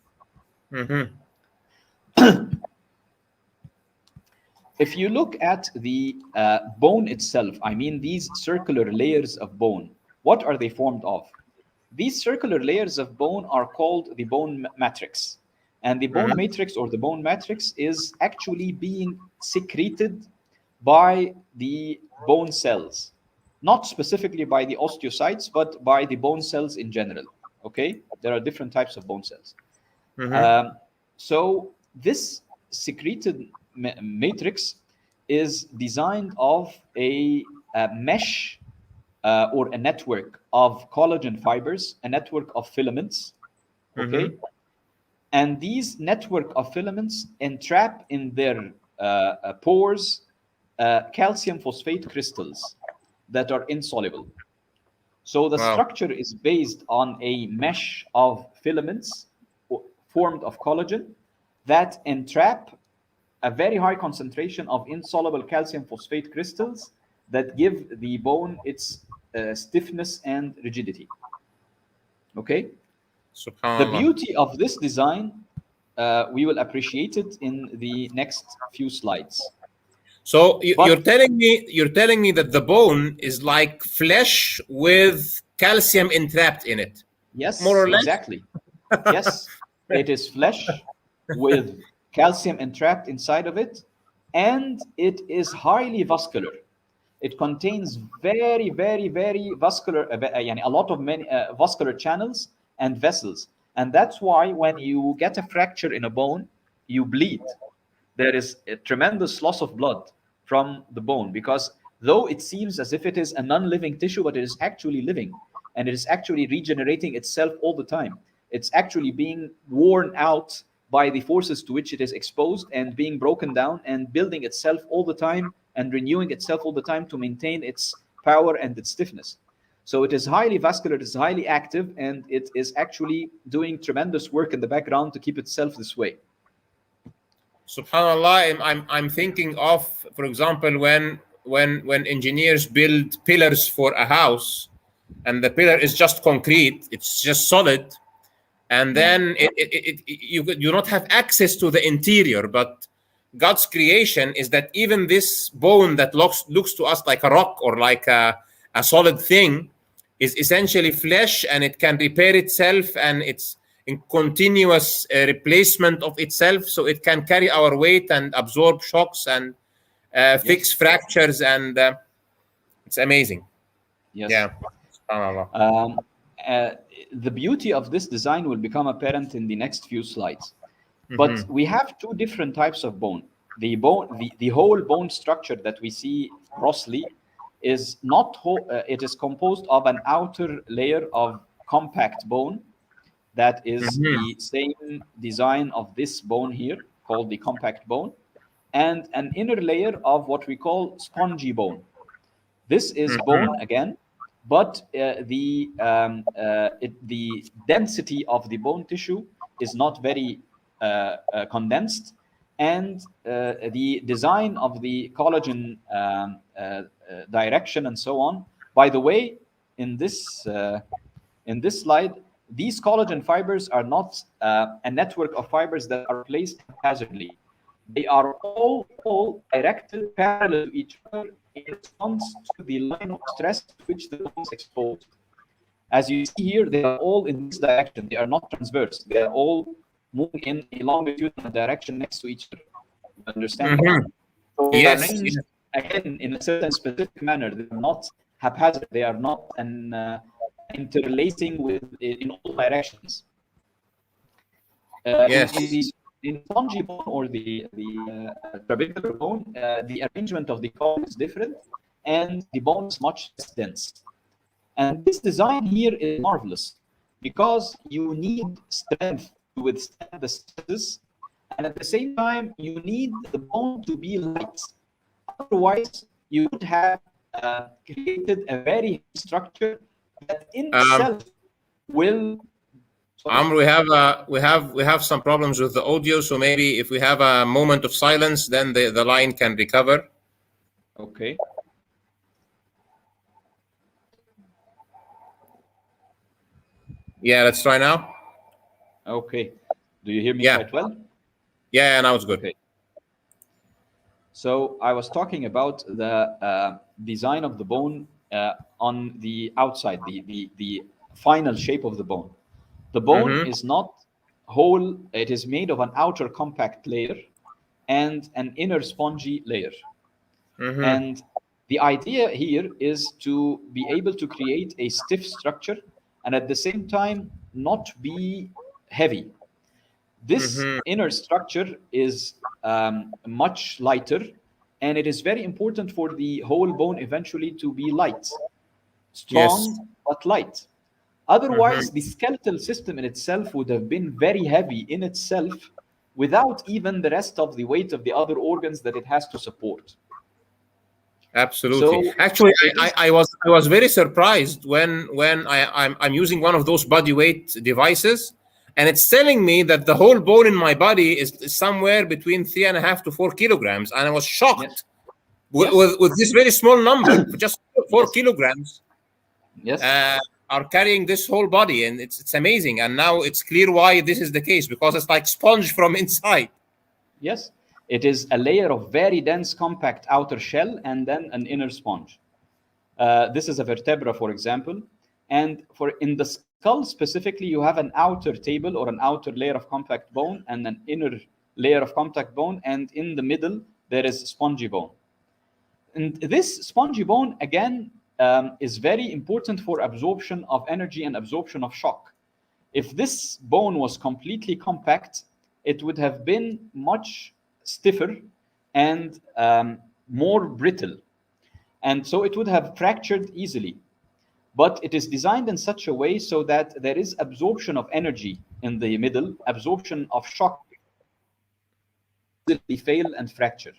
If you look at the bone itself, I mean these circular layers of bone, what are they formed of? These circular layers of bone are called the bone matrix. And the bone matrix or the bone matrix is actually being secreted by the bone cells, not specifically by the osteocytes, but by the bone cells in general. Okay, there are different types of bone cells. So this secreted matrix is designed of a mesh or a network of collagen fibers, a network of filaments. Okay, and these network of filaments entrap in their pores calcium phosphate crystals that are insoluble. So the structure is based on a mesh of filaments formed of collagen that entrap a very high concentration of insoluble calcium phosphate crystals that give the bone its stiffness and rigidity. Okay? Subhanallah. The beauty of this design, we will appreciate it in the next few slides. So you're telling me that the bone is like flesh with calcium entrapped in it. Yes, more or less. exactly. Yes, it is flesh with calcium entrapped inside of it, and it is highly vascular. It contains very, very, very vascular, a lot of many vascular channels and vessels, and that's why when you get a fracture in a bone, you bleed. There is a tremendous loss of blood from the bone, because though it seems as if it is a non-living tissue, but it is actually living, and it is actually regenerating itself all the time. It's actually being worn out by the forces to which it is exposed, and being broken down and building itself all the time and renewing itself all the time to maintain its power and its stiffness. So it is highly vascular, it is highly active, and it is actually doing tremendous work in the background to keep itself this way. Subhanallah, I'm thinking of, for example, when engineers build pillars for a house, and the pillar is just concrete, it's just solid, and then you do not have access to the interior. But God's creation is that even this bone that looks to us like a rock or like a solid thing is essentially flesh, and it can repair itself, and it's in continuous replacement of itself, so it can carry our weight and absorb shocks and fix fractures, and it's amazing. Yes. Yeah. SubhanAllah. The beauty of this design will become apparent in the next few slides. But we have two different types of bone. The whole bone structure that we see grossly is not it is composed of an outer layer of compact bone that is the same design of this bone here, called the compact bone, and an inner layer of what we call spongy bone. This is bone again, but the density of the bone tissue is not very condensed, and the design of the collagen direction and so on. By the way, in this slide, these collagen fibers are not a network of fibers that are placed haphazardly. They are all directed parallel to each other in response to the line of stress to which the bone is exposed. As you see here, they are all in this direction. They are not transverse. They are all moving in a longitudinal direction next to each other. You understand? So they are arranged again in a certain specific manner. They are not haphazard. They are not interlacing in all directions. In spongy bone or the trabecular bone, the arrangement of the column is different, and the bone is much less dense. And this design here is marvelous because you need strength to withstand the stresses, and at the same time you need the bone to be light. Otherwise, you would have created a very heavy structure that in itself will. Amr, we have some problems with the audio, so maybe if we have a moment of silence, then the line can recover. Okay. Yeah, let's try now. Okay. Do you hear me quite well? Yeah, now it's good. Okay. So I was talking about the design of the bone on the outside, the final shape of the bone. The bone is not whole. It is made of an outer compact layer and an inner spongy layer. And the idea here is to be able to create a stiff structure and at the same time not be heavy. This inner structure is much lighter, and it is very important for the whole bone eventually to be light, strong, but light. Otherwise, the skeletal system in itself would have been very heavy in itself without even the rest of the weight of the other organs that it has to support. Absolutely. So, actually, I was very surprised when I'm using one of those body weight devices, and it's telling me that the whole bone in my body is somewhere between 3.5 to 4 kilograms, and I was shocked with this very small number, just 4 kilograms. Yes. are carrying this whole body, and it's amazing. And now it's clear why this is the case, because it's like sponge from inside. Yes, it is a layer of very dense, compact outer shell and then an inner sponge. This is a vertebra, for example. And in the skull specifically, you have an outer table or an outer layer of compact bone and an inner layer of compact bone. And in the middle, there is spongy bone. And this spongy bone, again, is very important for absorption of energy and absorption of shock. If this bone was completely compact, it would have been much stiffer and more brittle. And so it would have fractured easily. But it is designed in such a way so that there is absorption of energy in the middle, absorption of shock, easily fail and fracture.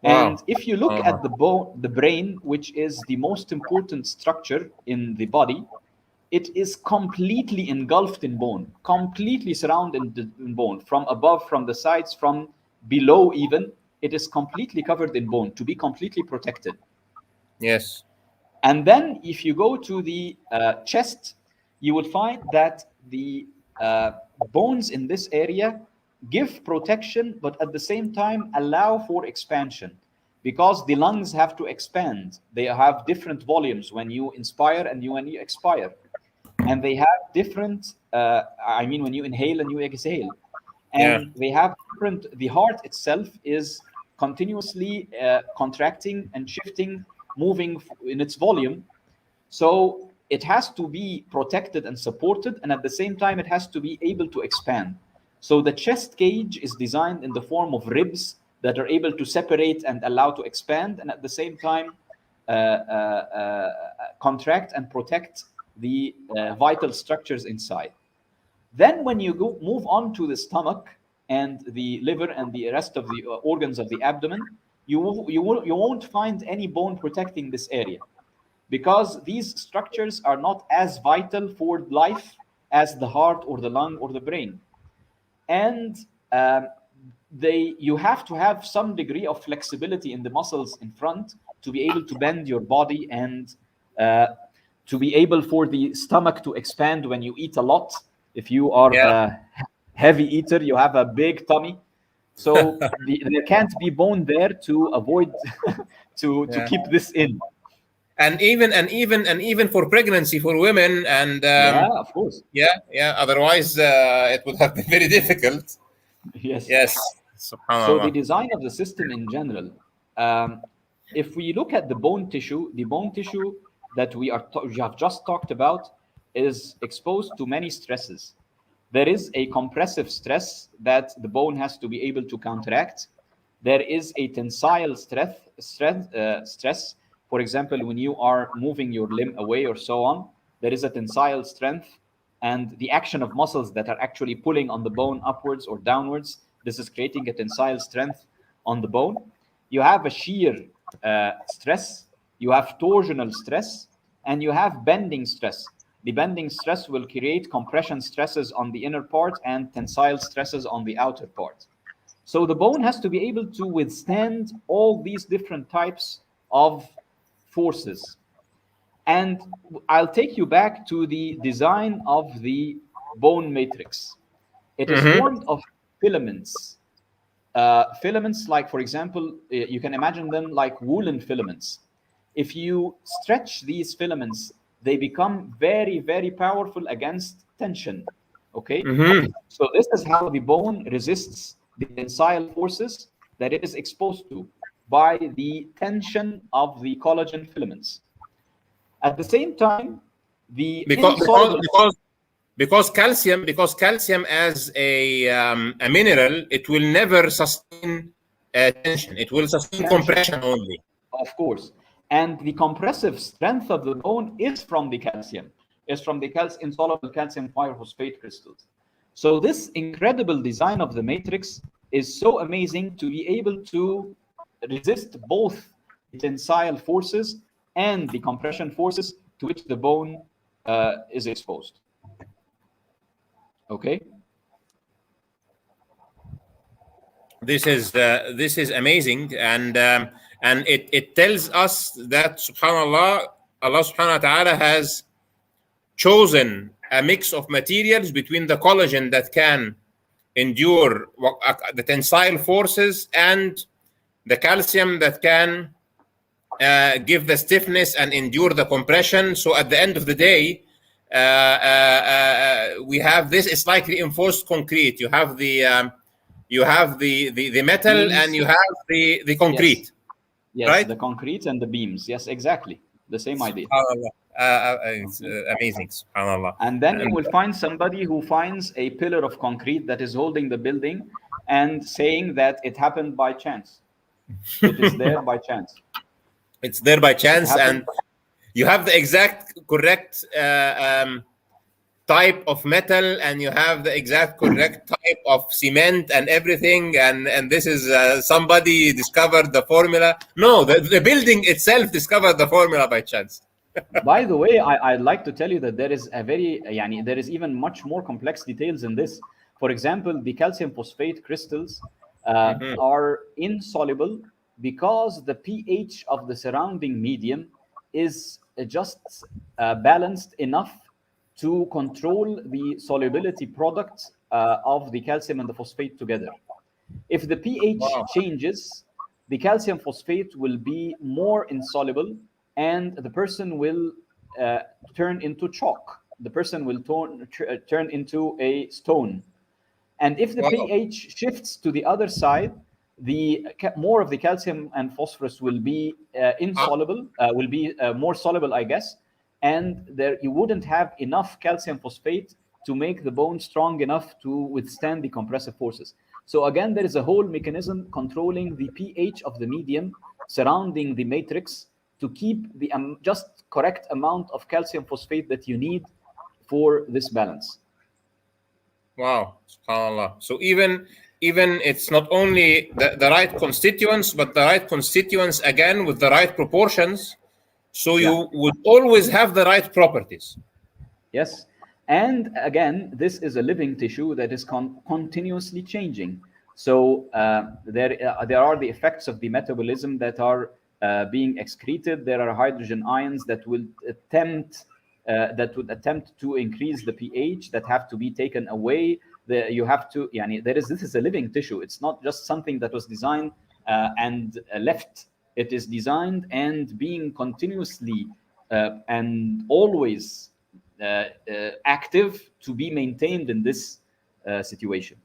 Wow. And if you look at the brain, which is the most important structure in the body, it is completely engulfed in bone, completely surrounded in bone, from above, from the sides, from below even. It is completely covered in bone to be completely protected. Yes. And then if you go to the chest, you will find that the bones in this area give protection, but at the same time allow for expansion, because the lungs have to expand. They have different volumes when you inspire and when you expire. And they have different, when you inhale and you exhale. And they have different, the heart itself is continuously contracting and shifting, moving in its volume. So it has to be protected and supported, and at the same time, it has to be able to expand. So the chest cage is designed in the form of ribs that are able to separate and allow to expand, and at the same time contract and protect the vital structures inside. Then when you move on to the stomach and the liver and the rest of the organs of the abdomen, you won't find any bone protecting this area, because these structures are not as vital for life as the heart or the lung or the brain. And you have to have some degree of flexibility in the muscles in front to be able to bend your body and to be able for the stomach to expand when you eat a lot. If you are a heavy eater, you have a big tummy. So there can't be bone there to avoid to keep this in. And even for pregnancy for women, and of course. Otherwise, it would have been very difficult. Yes. So the design of the system in general, if we look at the bone tissue that we have just talked about is exposed to many stresses. There is a compressive stress that the bone has to be able to counteract. There is a tensile stress. For example, when you are moving your limb away or so on, there is a tensile strength, and the action of muscles that are actually pulling on the bone upwards or downwards, this is creating a tensile strength on the bone. You have a shear stress, you have torsional stress, and you have bending stress. The bending stress will create compression stresses on the inner part and tensile stresses on the outer part. So the bone has to be able to withstand all these different types of forces. And I'll take you back to the design of the bone matrix. It is formed of filaments. Filaments, like, for example, you can imagine them like woolen filaments. If you stretch these filaments, they become very, very powerful against tension. Okay? So this is how the bone resists the tensile forces that it is exposed to by the tension of the collagen filaments. At the same time, because calcium as a mineral, it will never sustain tension. It will sustain compression only. Of course. And the compressive strength of the bone is from the calcium, insoluble calcium pyrophosphate crystals. So this incredible design of the matrix is so amazing to be able to resist both the tensile forces and the compression forces to which the bone is exposed. Okay. This is amazing, and it tells us that subhanallah, Allah subhanahu wa ta'ala has chosen a mix of materials between the collagen that can endure the tensile forces and the calcium that can give the stiffness and endure the compression. So at the end of the day, we have this. It's like reinforced concrete. You have the metal beams, and you have the concrete. Yes, right? The concrete and the beams. Yes, exactly. The same idea. It's amazing. SubhanAllah. And then you will find somebody who finds a pillar of concrete that is holding the building and saying that it happened by chance. It is there by chance. It's there by chance, and you have the exact correct type of metal, and you have the exact correct type of cement and everything, and this is somebody discovered the formula. No, the building itself discovered the formula by chance. By the way, I'd like to tell you that there is there is even much more complex details in this. For example, the calcium phosphate crystals are insoluble because the pH of the surrounding medium is just balanced enough to control the solubility product of the calcium and the phosphate together. If the pH changes, the calcium phosphate will be more insoluble, and the person will turn into chalk. The person will turn into a stone. And if the pH shifts to the other side, the more of the calcium and phosphorus will be insoluble, will be more soluble, I guess. And there you wouldn't have enough calcium phosphate to make the bone strong enough to withstand the compressive forces. So again, there is a whole mechanism controlling the pH of the medium surrounding the matrix to keep the just correct amount of calcium phosphate that you need for this balance. Wow, subhanAllah. So even it's not only the right constituents, but the right constituents again with the right proportions. So you would always have the right properties. Yes. And again, this is a living tissue that is continuously changing. So there are the effects of the metabolism that are being excreted. There are hydrogen ions that will attempt to increase the pH that have to be taken away. You have to, this is a living tissue. It's not just something that was designed and left. It is designed and being continuously and always active to be maintained in this situation.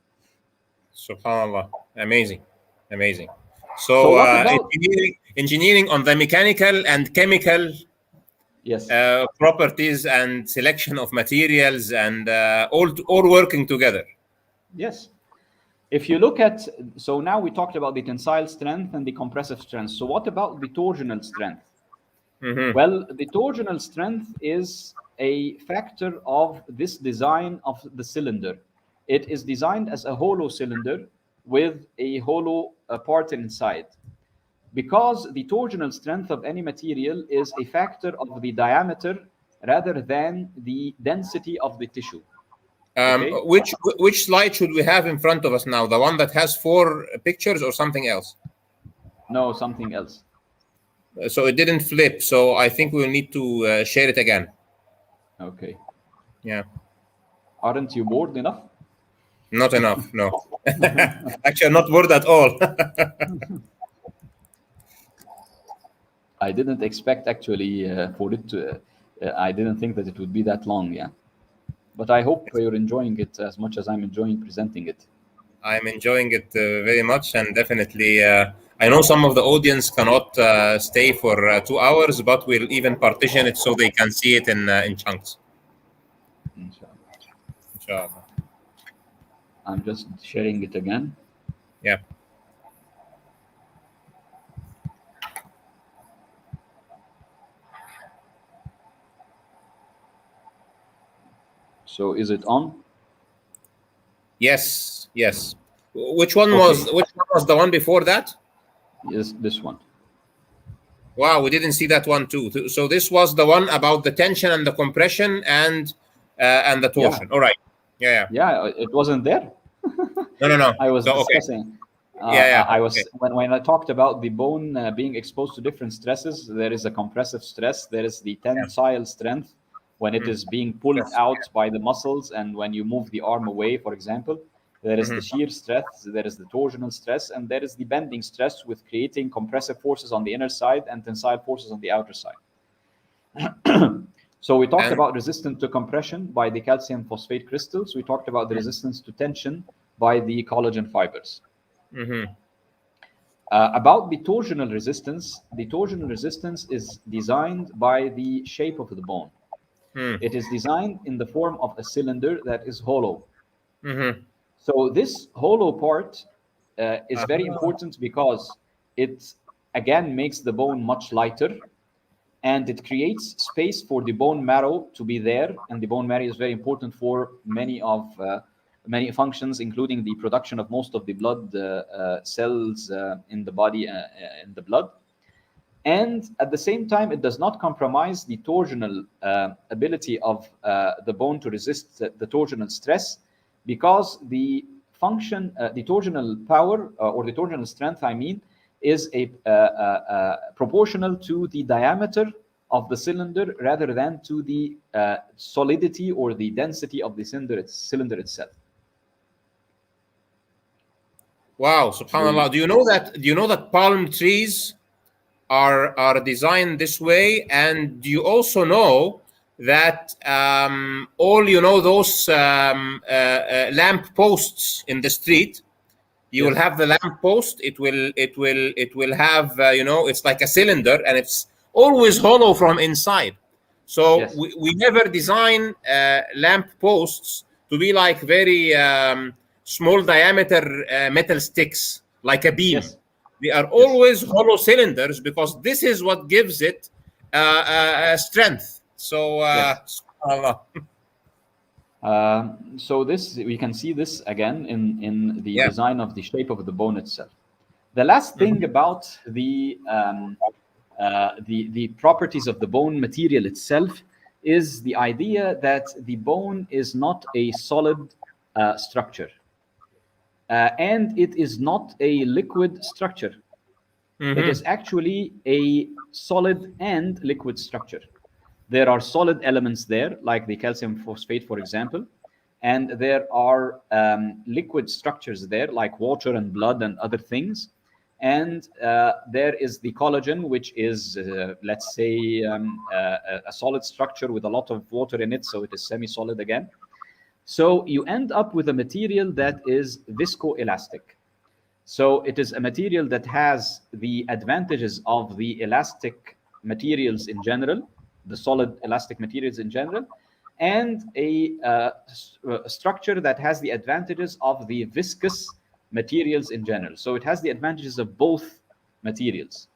SubhanAllah, amazing. So engineering on the mechanical and chemical properties and selection of materials and all working together. Yes. If you look at, so now we talked about the tensile strength and the compressive strength. So what about the torsional strength? Well, the torsional strength is a factor of this design of the cylinder. It is designed as a hollow cylinder with a hollow part inside. Because the torsional strength of any material is a factor of the diameter rather than the density of the tissue. Which slide should we have in front of us now? The one that has 4 pictures or something else? No, something else. So it didn't flip. So I think we'll need to share it again. Okay. Yeah. Aren't you bored enough? Not enough, no. Actually, I'm not bored at all. I didn't expect actually for it to. I didn't think that it would be that long. Yeah. But I hope you're enjoying it as much as I'm enjoying presenting it. I'm enjoying it very much, and definitely I know some of the audience cannot stay for 2 hours, but we'll even partition it so they can see it in chunks. Inshallah. I'm just sharing it again. Yeah. So is it on? Yes. Which one was the one before that? Yes, this one. Wow, we didn't see that one too. So this was the one about the tension and the compression and the torsion. All right. Yeah. Yeah, it wasn't there. No. I was discussing. Okay. I was when I talked about the bone being exposed to different stresses. There is a compressive stress. There is the tensile strength. when it is being pulled out by the muscles, and when you move the arm away, for example. There is the shear stress, there is the torsional stress, and there is the bending stress with creating compressive forces on the inner side and tensile forces on the outer side. So we talked about resistance to compression by the calcium phosphate crystals. We talked about the resistance to tension by the collagen fibers. About the torsional resistance is designed by the shape of the bone. It is designed in the form of a cylinder that is hollow. So this hollow part is very important because it, again, makes the bone much lighter, and it creates space for the bone marrow to be there. And the bone marrow is very important for many functions, including the production of most of the blood cells in the body, in the blood. And at the same time, it does not compromise the torsional ability of the bone to resist the torsional stress, because the function, the torsional power or the torsional strength, I mean, is proportional to the diameter of the cylinder rather than to the solidity or the density of the cylinder itself. Wow, subhanallah. Do you know that palm trees are designed this way? And do you also know that all those lamp posts in the street, you will have the lamp post, it will have it's like a cylinder, and it's always hollow from inside. So we never design lamp posts to be like very small diameter metal sticks, like a beam. They are always hollow cylinders, because this is what gives it strength. So subhanallah. So this, we can see this again in the design of the shape of the bone itself. The last thing about the properties of the bone material itself is the idea that the bone is not a solid structure, and it is not a liquid structure. It is actually a solid and liquid structure. There are solid elements there, like the calcium phosphate, for example, and there are liquid structures there, like water and blood and other things. And there is the collagen, which is, let's say, a solid structure with a lot of water in it, so it is semi-solid again. So you end up with a material that is viscoelastic. So it is a material that has the advantages of the elastic materials in general, the solid elastic materials in general, and a structure that has the advantages of the viscous materials in general. So it has the advantages of both materials.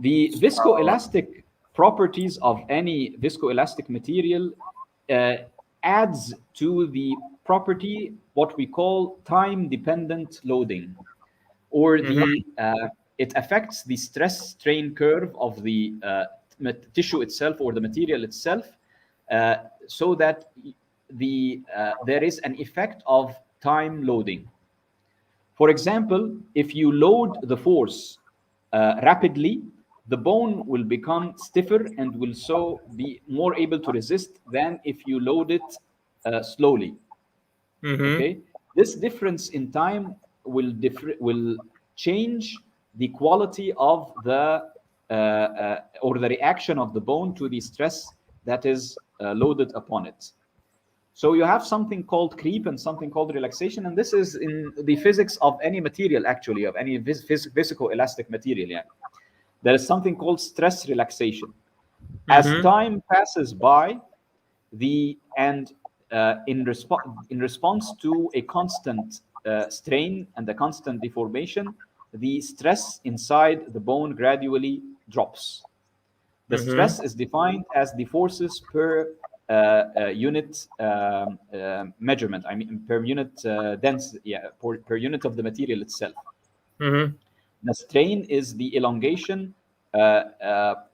The viscoelastic properties of any viscoelastic material adds to the property what we call time-dependent loading, or the it affects the stress-strain curve of the tissue itself or the material itself, so that there is an effect of time loading. For example, if you load the force rapidly, the bone will become stiffer and will so be more able to resist than if you load it slowly. Okay, this difference in time will change the quality of the or the reaction of the bone to the stress that is loaded upon it. So you have something called creep and something called relaxation, and this is in the physics of any material, actually, of any viscoelastic material. Yeah, there is something called stress relaxation. As time passes by, in response to a constant strain and a constant deformation, the stress inside the bone gradually drops. The stress is defined as the forces per unit measurement. I mean, per unit density, per unit of the material itself. The strain is the elongation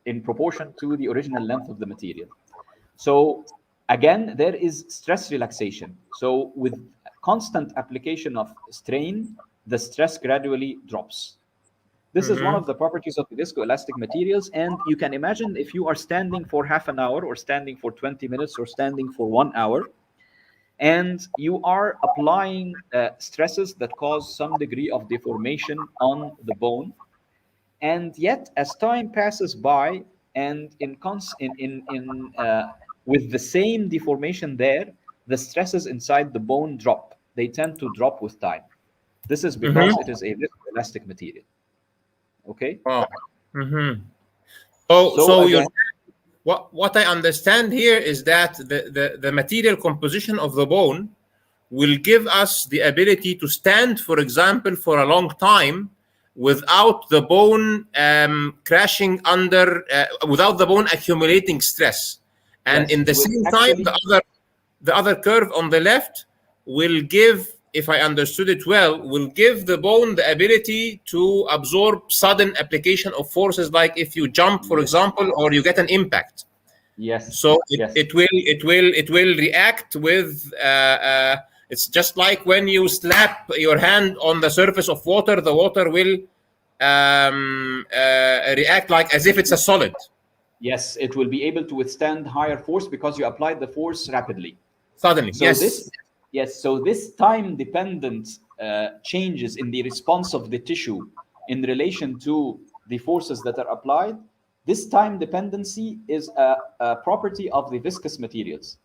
in proportion to the original length of the material. So again, there is stress relaxation. So with constant application of strain, the stress gradually drops. This is one of the properties of the viscoelastic materials. And you can imagine if you are standing for half an hour or standing for 20 minutes or standing for 1 hour, and you are applying stresses that cause some degree of deformation on the bone. And yet, as time passes by, and with the same deformation there, the stresses inside the bone drop. They tend to drop with time. This is because it is a viscoelastic material. Okay. Wow. So again, what I understand here is that the material composition of the bone will give us the ability to stand, for example, for a long time without the bone crashing under, without the bone accumulating stress. And yes, in the same time, the other curve on the left will give, if I understood it well, will give the bone the ability to absorb sudden application of forces, like if you jump, for example, or you get an impact. yes. So it will react with. It's just like when you slap your hand on the surface of water, the water will react like as if it's a solid. Yes, it will be able to withstand higher force because you applied the force rapidly. Suddenly, so this time-dependent changes in the response of the tissue in relation to the forces that are applied, this time dependency is a property of the viscous materials.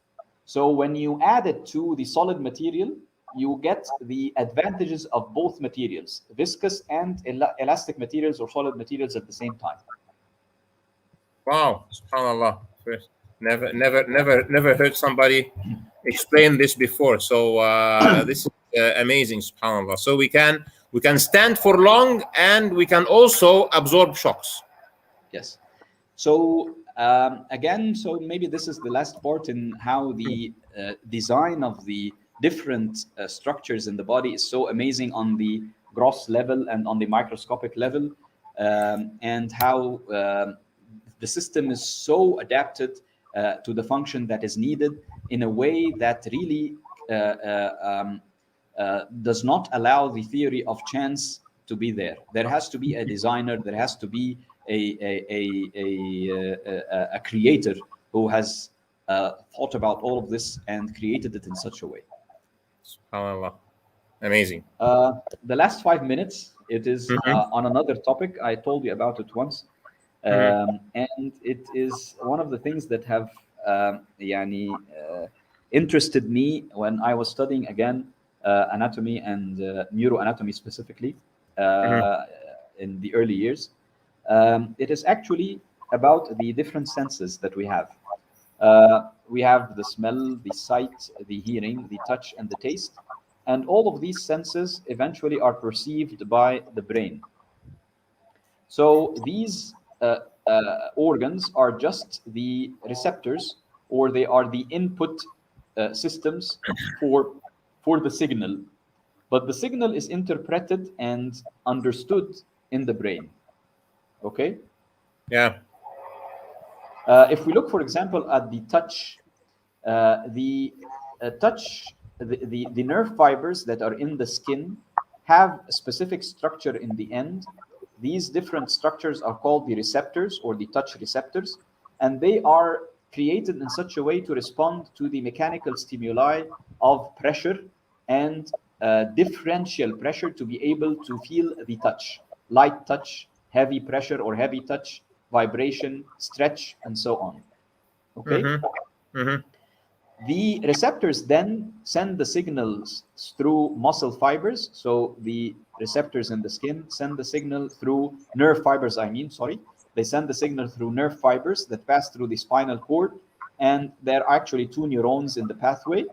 So when you add it to the solid material, you get the advantages of both materials, viscous and elastic materials or solid materials at the same time. Wow, subhanallah. Never heard somebody explain this before. So this is amazing, subhanallah. So we can stand for long, and we can also absorb shocks. Yes. So again, so maybe this is the last part in how the design of the different structures in the body is so amazing on the gross level and on the microscopic level, and how the system is so adapted to the function that is needed in a way that really does not allow the theory of chance to be there. There has to be a designer, there has to be a creator who has thought about all of this and created it in such a way. SubhanAllah. Amazing. The last 5 minutes, it is on another topic. I told you about it once. And it is one of the things that have interested me when I was studying again anatomy and neuroanatomy specifically in the early years. It is actually about the different senses that we have. We have the smell, the sight, the hearing, the touch, and the taste. And all of these senses eventually are perceived by the brain. So these organs are just the receptors, or they are the input systems for the signal. But the signal is interpreted and understood in the brain. Okay? Yeah. If we look, for example, at the touch, the nerve fibers that are in the skin have a specific structure in the end. These different structures are called the receptors, or the touch receptors, and they are created in such a way to respond to the mechanical stimuli of pressure and differential pressure to be able to feel the touch, light touch, heavy pressure or heavy touch, vibration, stretch, and so on. Okay? The receptors then send the signals through muscle fibers. So the receptors in the skin send the signal through nerve fibers, They send the signal through nerve fibers that pass through the spinal cord. And there are actually 2 neurons in the pathway.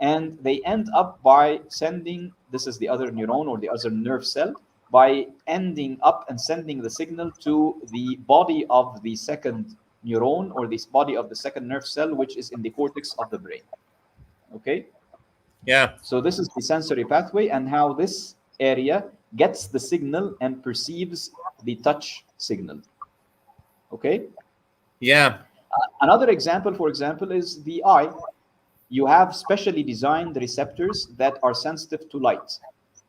And they end up by sending, this is the other neuron or the other nerve cell, by ending up and sending the signal to the body of the second neuron or this body of the second nerve cell, which is in the cortex of the brain. Okay? Yeah. So this is the sensory pathway and how this area gets the signal and perceives the touch signal. Okay? Yeah. Another example, for example, is the eye. You have specially designed receptors that are sensitive to light.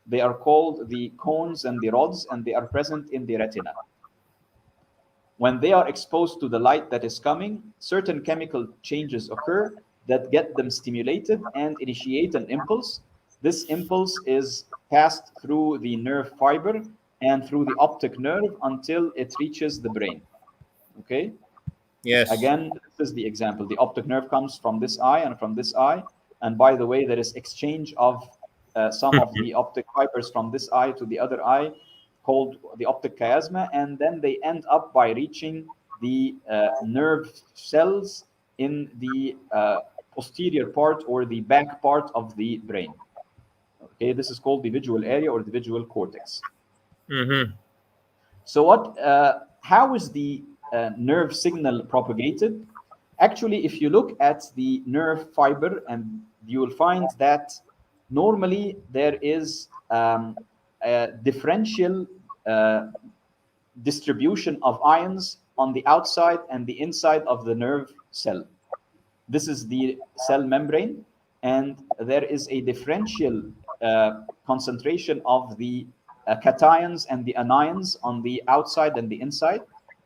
They are called the cones and the rods, and they are present in the retina. When they are exposed to the light that is coming, certain chemical changes occur that get them stimulated and initiate an impulse. This impulse is passed through the nerve fiber and through the optic nerve until it reaches the brain. Okay? Yes. Again, this is the example. The optic nerve comes from this eye and from this eye. And by the way, there is exchange of some of the optic fibers from this eye to the other eye, called the optic chiasma, and then they end up by reaching the nerve cells in the posterior part or the back part of the brain. Okay, this is called the visual area or the visual cortex. So how is the nerve signal propagated? Actually, if you look at the nerve fiber, and you will find that normally there is a differential distribution of ions on the outside and the inside of the nerve cell. This is the cell membrane, and there is a differential concentration of the cations and the anions on the outside and the inside,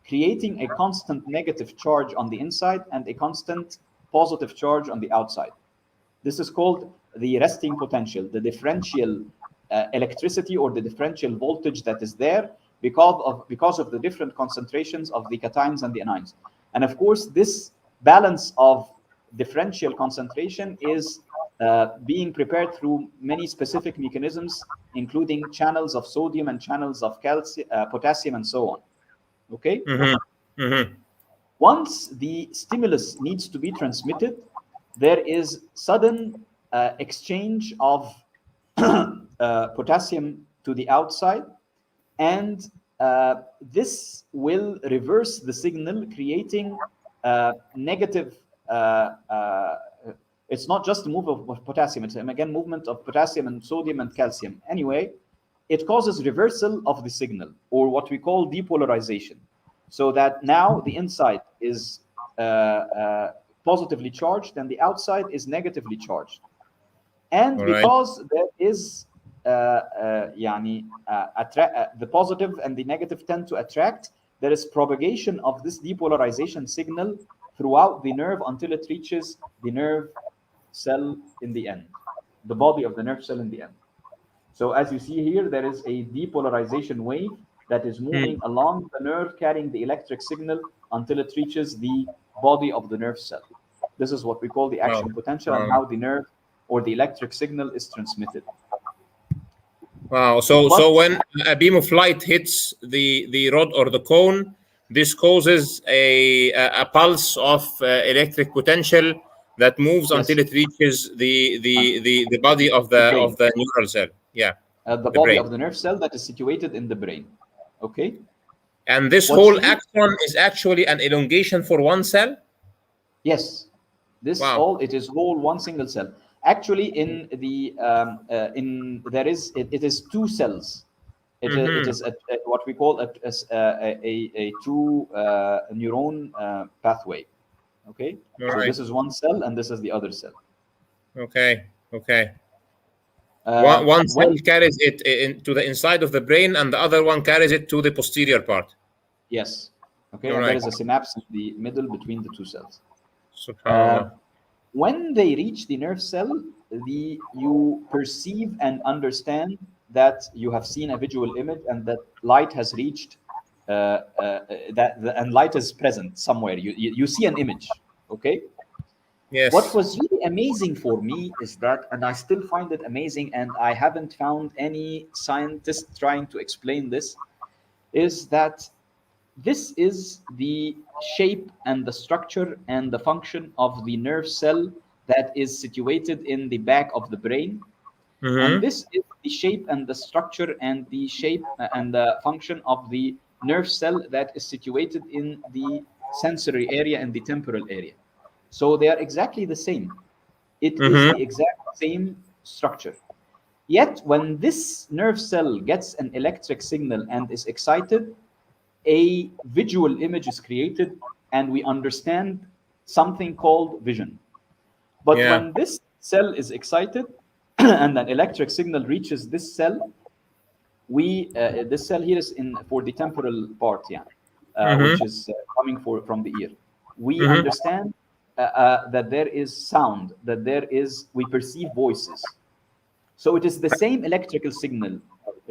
creating a constant negative charge on the inside and a constant positive charge on the outside. This is called the resting potential, the differential electricity or the differential voltage that is there because of the different concentrations of the cations and the anions. And of course, this balance of differential concentration is being prepared through many specific mechanisms, including channels of sodium and channels of calcium, potassium, and so on. Okay? Once the stimulus needs to be transmitted, there is sudden exchange of potassium to the outside, and this will reverse the signal, creating negative. It's not just a move of potassium, it's again movement of potassium and sodium and calcium. Anyway, it causes reversal of the signal, or what we call depolarization, so that now the inside is positively charged and the outside is negatively charged. And because there is the positive and the negative tend to attract, there is propagation of this depolarization signal throughout the nerve until it reaches the nerve cell in the end, the body of the nerve cell in the end. So as you see here, there is a depolarization wave that is moving along the nerve, carrying the electric signal until it reaches the body of the nerve cell. This is what we call the action potential and how the nerve or the electric signal is transmitted. Wow. So when a beam of light hits the rod or the cone, this causes a pulse of electric potential that moves until it reaches the body of the neural cell. Yeah. The body of the nerve cell that is situated in the brain. Okay. And this whole axon is actually an elongation for one cell? Yes. This it is whole one single cell. Actually, in the it is two cells. It is what we call a two neuron pathway. Okay. So this is one cell and this is the other cell. Okay. One cell carries it to the inside of the brain, and the other one carries it to the posterior part. Yes. Okay. And there is a synapse in the middle between the two cells. When they reach the nerve cell, you perceive and understand that you have seen a visual image and that light has reached, and light is present somewhere. You see an image. Okay. Yes. What was really amazing for me is that, and I still find it amazing, and I haven't found any scientist trying to explain this, is that this is the shape and the structure and the function of the nerve cell that is situated in the back of the brain. And this is the shape and the structure and the shape and the function of the nerve cell that is situated in the sensory area and the temporal area. So they are exactly the same. It is the exact same structure. Yet when this nerve cell gets an electric signal and is excited, a visual image is created and we understand something called vision. But when this cell is excited, and an electric signal reaches this cell, this cell here is for the temporal part, which is coming from the ear. We understand that there is sound, that we perceive voices. So it is the same electrical signal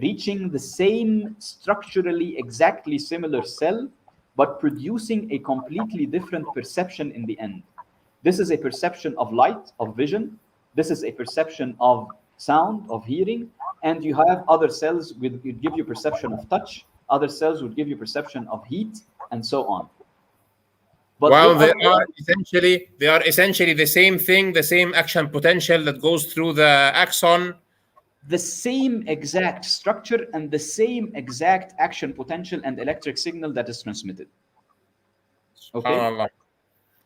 reaching the same structurally exactly similar cell, but producing a completely different perception in the end. This is a perception of light, of vision. This is a perception of sound, of hearing. And you have other cells would give you perception of touch. Other cells would give you perception of heat, and so on. But well, they are essentially the same thing, the same action potential that goes through the axon. The same exact structure and the same exact action potential and electric signal that is transmitted. Okay.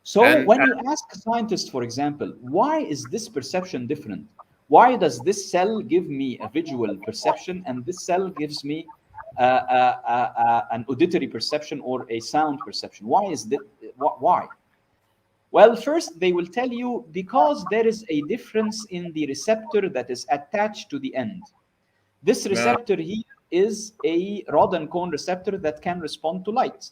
So when you ask a scientist, for example, why is this perception different? Why does this cell give me a visual perception and this cell gives me an auditory perception or a sound perception? Why is that? Why? Well, first they will tell you because there is a difference in the receptor that is attached to the end. This receptor here is a rod and cone receptor that can respond to light.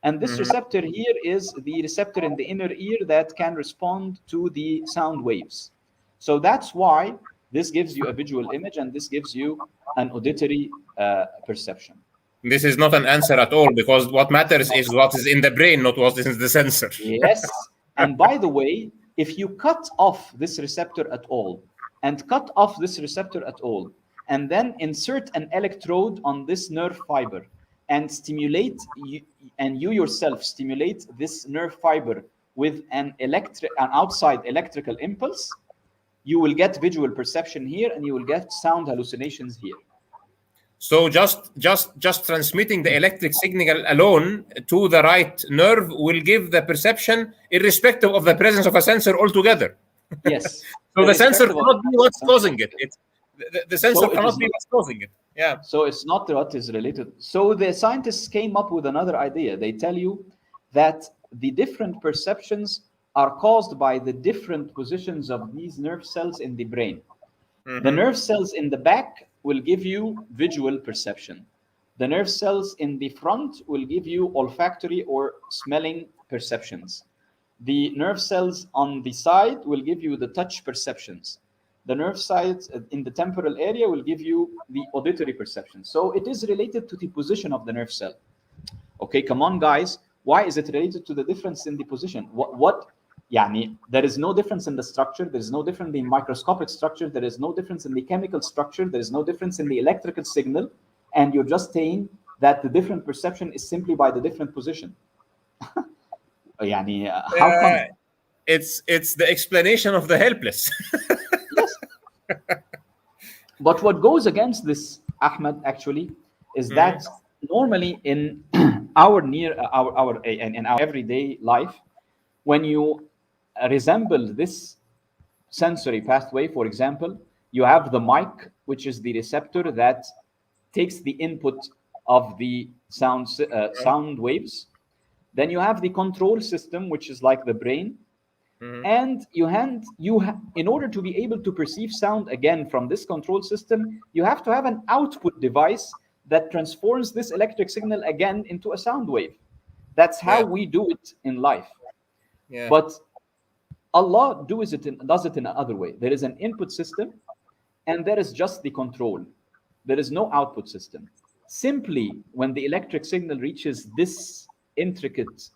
And this receptor here is the receptor in the inner ear that can respond to the sound waves. So that's why this gives you a visual image and this gives you an auditory perception. This is not an answer at all, because what matters is what is in the brain, not what is in the sensor. Yes. And by the way, if you cut off this receptor at all, and cut off this receptor at all, and then insert an electrode on this nerve fiber and stimulate, you yourself stimulate this nerve fiber with an outside electrical impulse, you will get visual perception here and you will get sound hallucinations here. So just transmitting the electric signal alone to the right nerve will give the perception irrespective of the presence of a sensor altogether. Yes. So the sensor cannot be what's causing it. The sensor cannot be what's causing it. Yeah. So it's not what is related. So the scientists came up with another idea. They tell you that the different perceptions are caused by the different positions of these nerve cells in the brain. The nerve cells in the back will give you visual perception. The nerve cells in the front will give you olfactory or smelling perceptions. The nerve cells on the side will give you the touch perceptions. The nerve cells in the temporal area will give you the auditory perception. So it is related to the position of the nerve cell. Okay, come on, guys. Why is it related to the difference in the position? There is no difference in the structure. There is no difference in the microscopic structure. There is no difference in the chemical structure. There is no difference in the electrical signal. And you're just saying that the different perception is simply by the different position. How come? It's the explanation of the helpless. Yes. But what goes against this, Ahmed, actually, is that normally in our everyday life, when you resemble this sensory pathway, for example, you have the mic, which is the receptor that takes the input of the sound waves. Then you have the control system, which is like the brain. And in order to be able to perceive sound again from this control system, you have to have an output device that transforms this electric signal again into a sound wave. That's how we do it in life. Yeah. But Allah does it in another way. There is an input system and there is just the control. There is no output system. Simply when the electric signal reaches this intricate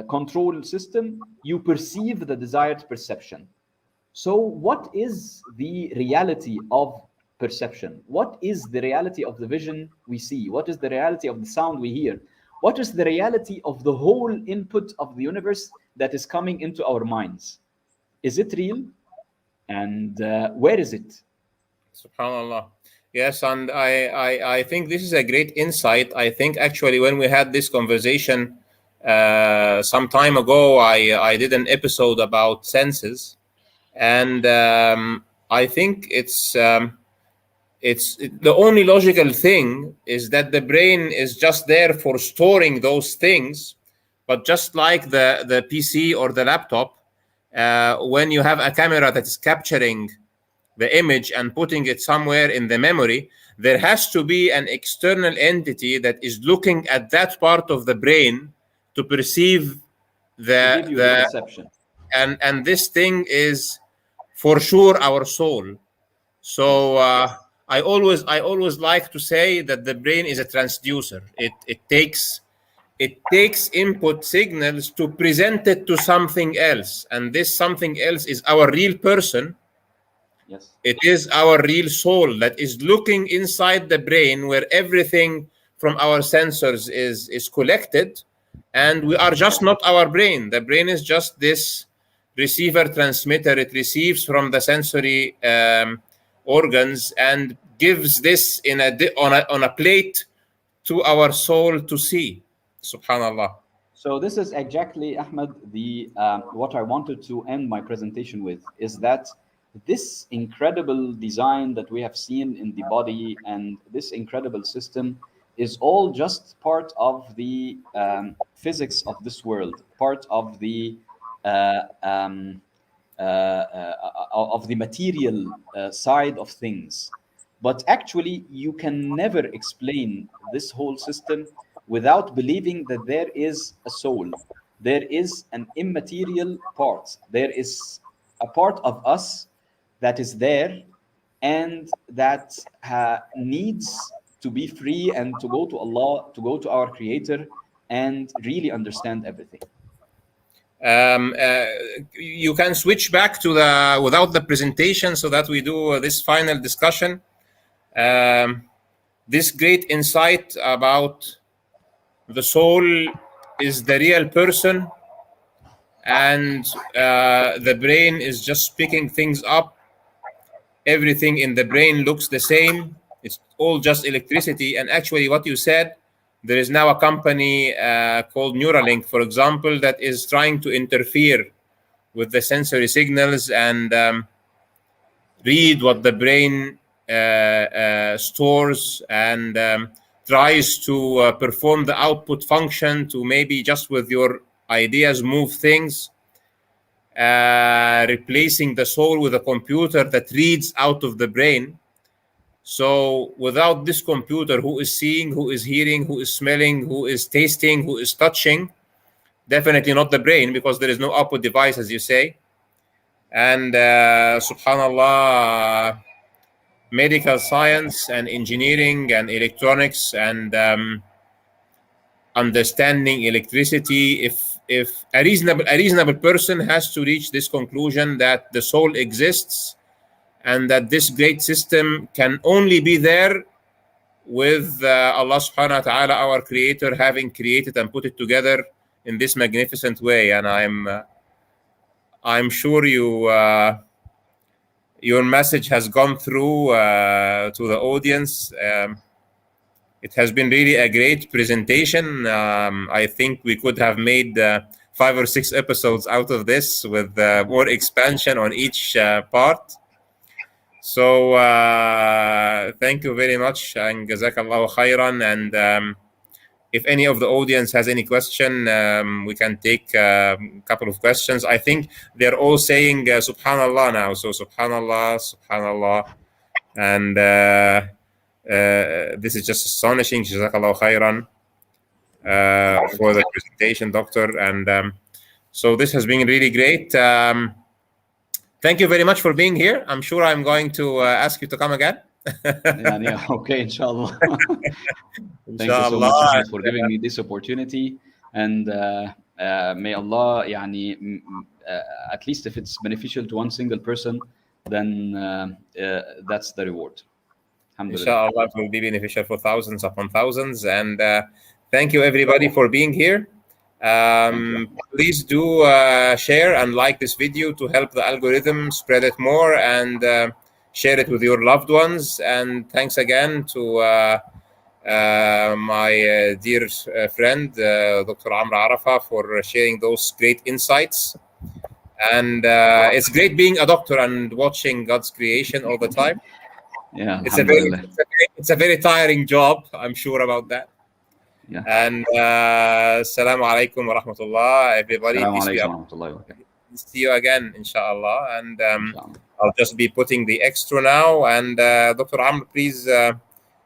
control system, you perceive the desired perception. So what is the reality of perception? What is the reality of the vision we see? What is the reality of the sound we hear? What is the reality of the whole input of the universe that is coming into our minds? Is it real? And where is it? SubhanAllah. Yes, and I think this is a great insight. I think actually when we had this conversation some time ago, I did an episode about senses, and I think it's the only logical thing is that the brain is just there for storing those things. But just like the PC or the laptop, when you have a camera that is capturing the image and putting it somewhere in the memory, there has to be an external entity that is looking at that part of the brain to perceive To give you the perception. And this thing is for sure our soul. So I always like to say that the brain is a transducer. It takes input signals to present it to something else, and this something else is our real person. Yes. It is our real soul that is looking inside the brain where everything from our sensors is collected, and we are just not our brain. The brain is just this receiver transmitter. It receives from the sensory organs and gives this on a plate to our soul to see. Subhanallah. So this is exactly, Ahmed, the what I wanted to end my presentation with, is that this incredible design that we have seen in the body and this incredible system is all just part of the physics of this world, part of the material side of things. But actually, you can never explain this whole system without believing that there is a soul. There is an immaterial part. There is a part of us that is there and that needs to be free and to go to Allah, to go to our Creator, and really understand everything. You can switch back to the without the presentation so that we do this final discussion. This great insight about the soul is the real person, and the brain is just picking things up. Everything in the brain looks the same. It's all just electricity. And actually what you said, there is now a company called Neuralink, for example, that is trying to interfere with the sensory signals and read what the brain stores and tries to perform the output function to maybe just with your ideas move things, replacing the soul with a computer that reads out of the brain. So without this computer, who is seeing, who is hearing, who is smelling, who is tasting, who is touching? Definitely not the brain, because there is no output device, as you say. And subhanallah, medical science and engineering and electronics and understanding electricity, if a reasonable person has to reach this conclusion that the soul exists and that this great system can only be there with Allah subhanahu wa ta'ala, our creator, having created and put it together in this magnificent way. And I'm sure your message has gone through to the audience. It has been really a great presentation. I think we could have made 5 or 6 episodes out of this with more expansion on each part. So thank you very much, and jazakallahu khairan. And if any of the audience has any question, we can take a couple of questions. I think they're all saying subhanallah now. So subhanallah, subhanallah. And this is just astonishing. Jazakallahu khairan for the presentation, doctor. And so this has been really great. Thank you very much for being here. I'm sure I'm going to ask you to come again. Yeah, okay, inshallah. Thank you so much, Ahmed, for giving me this opportunity. And may Allah, at least if it's beneficial to one single person, then that's the reward. Inshallah, it will be beneficial for thousands upon thousands. And thank you, everybody, for being here. Please do share and like this video to help the algorithm spread it more, and share it with your loved ones. And thanks again to my dear friend, Dr. Amr Arafa, for sharing those great insights. And it's great being a doctor and watching God's creation all the time. Yeah, it's a very tiring job. I'm sure about that. Yeah. And assalamu alaikum wa rahmatullah, everybody. Assalamu alaikum wa rahmatullah. see you again, inshallah. And Inshallah. I'll just be putting the extra now. And Dr. Amr, please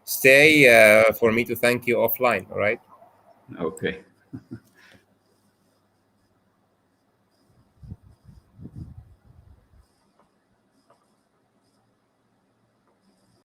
stay for me to thank you offline. All right. Okay.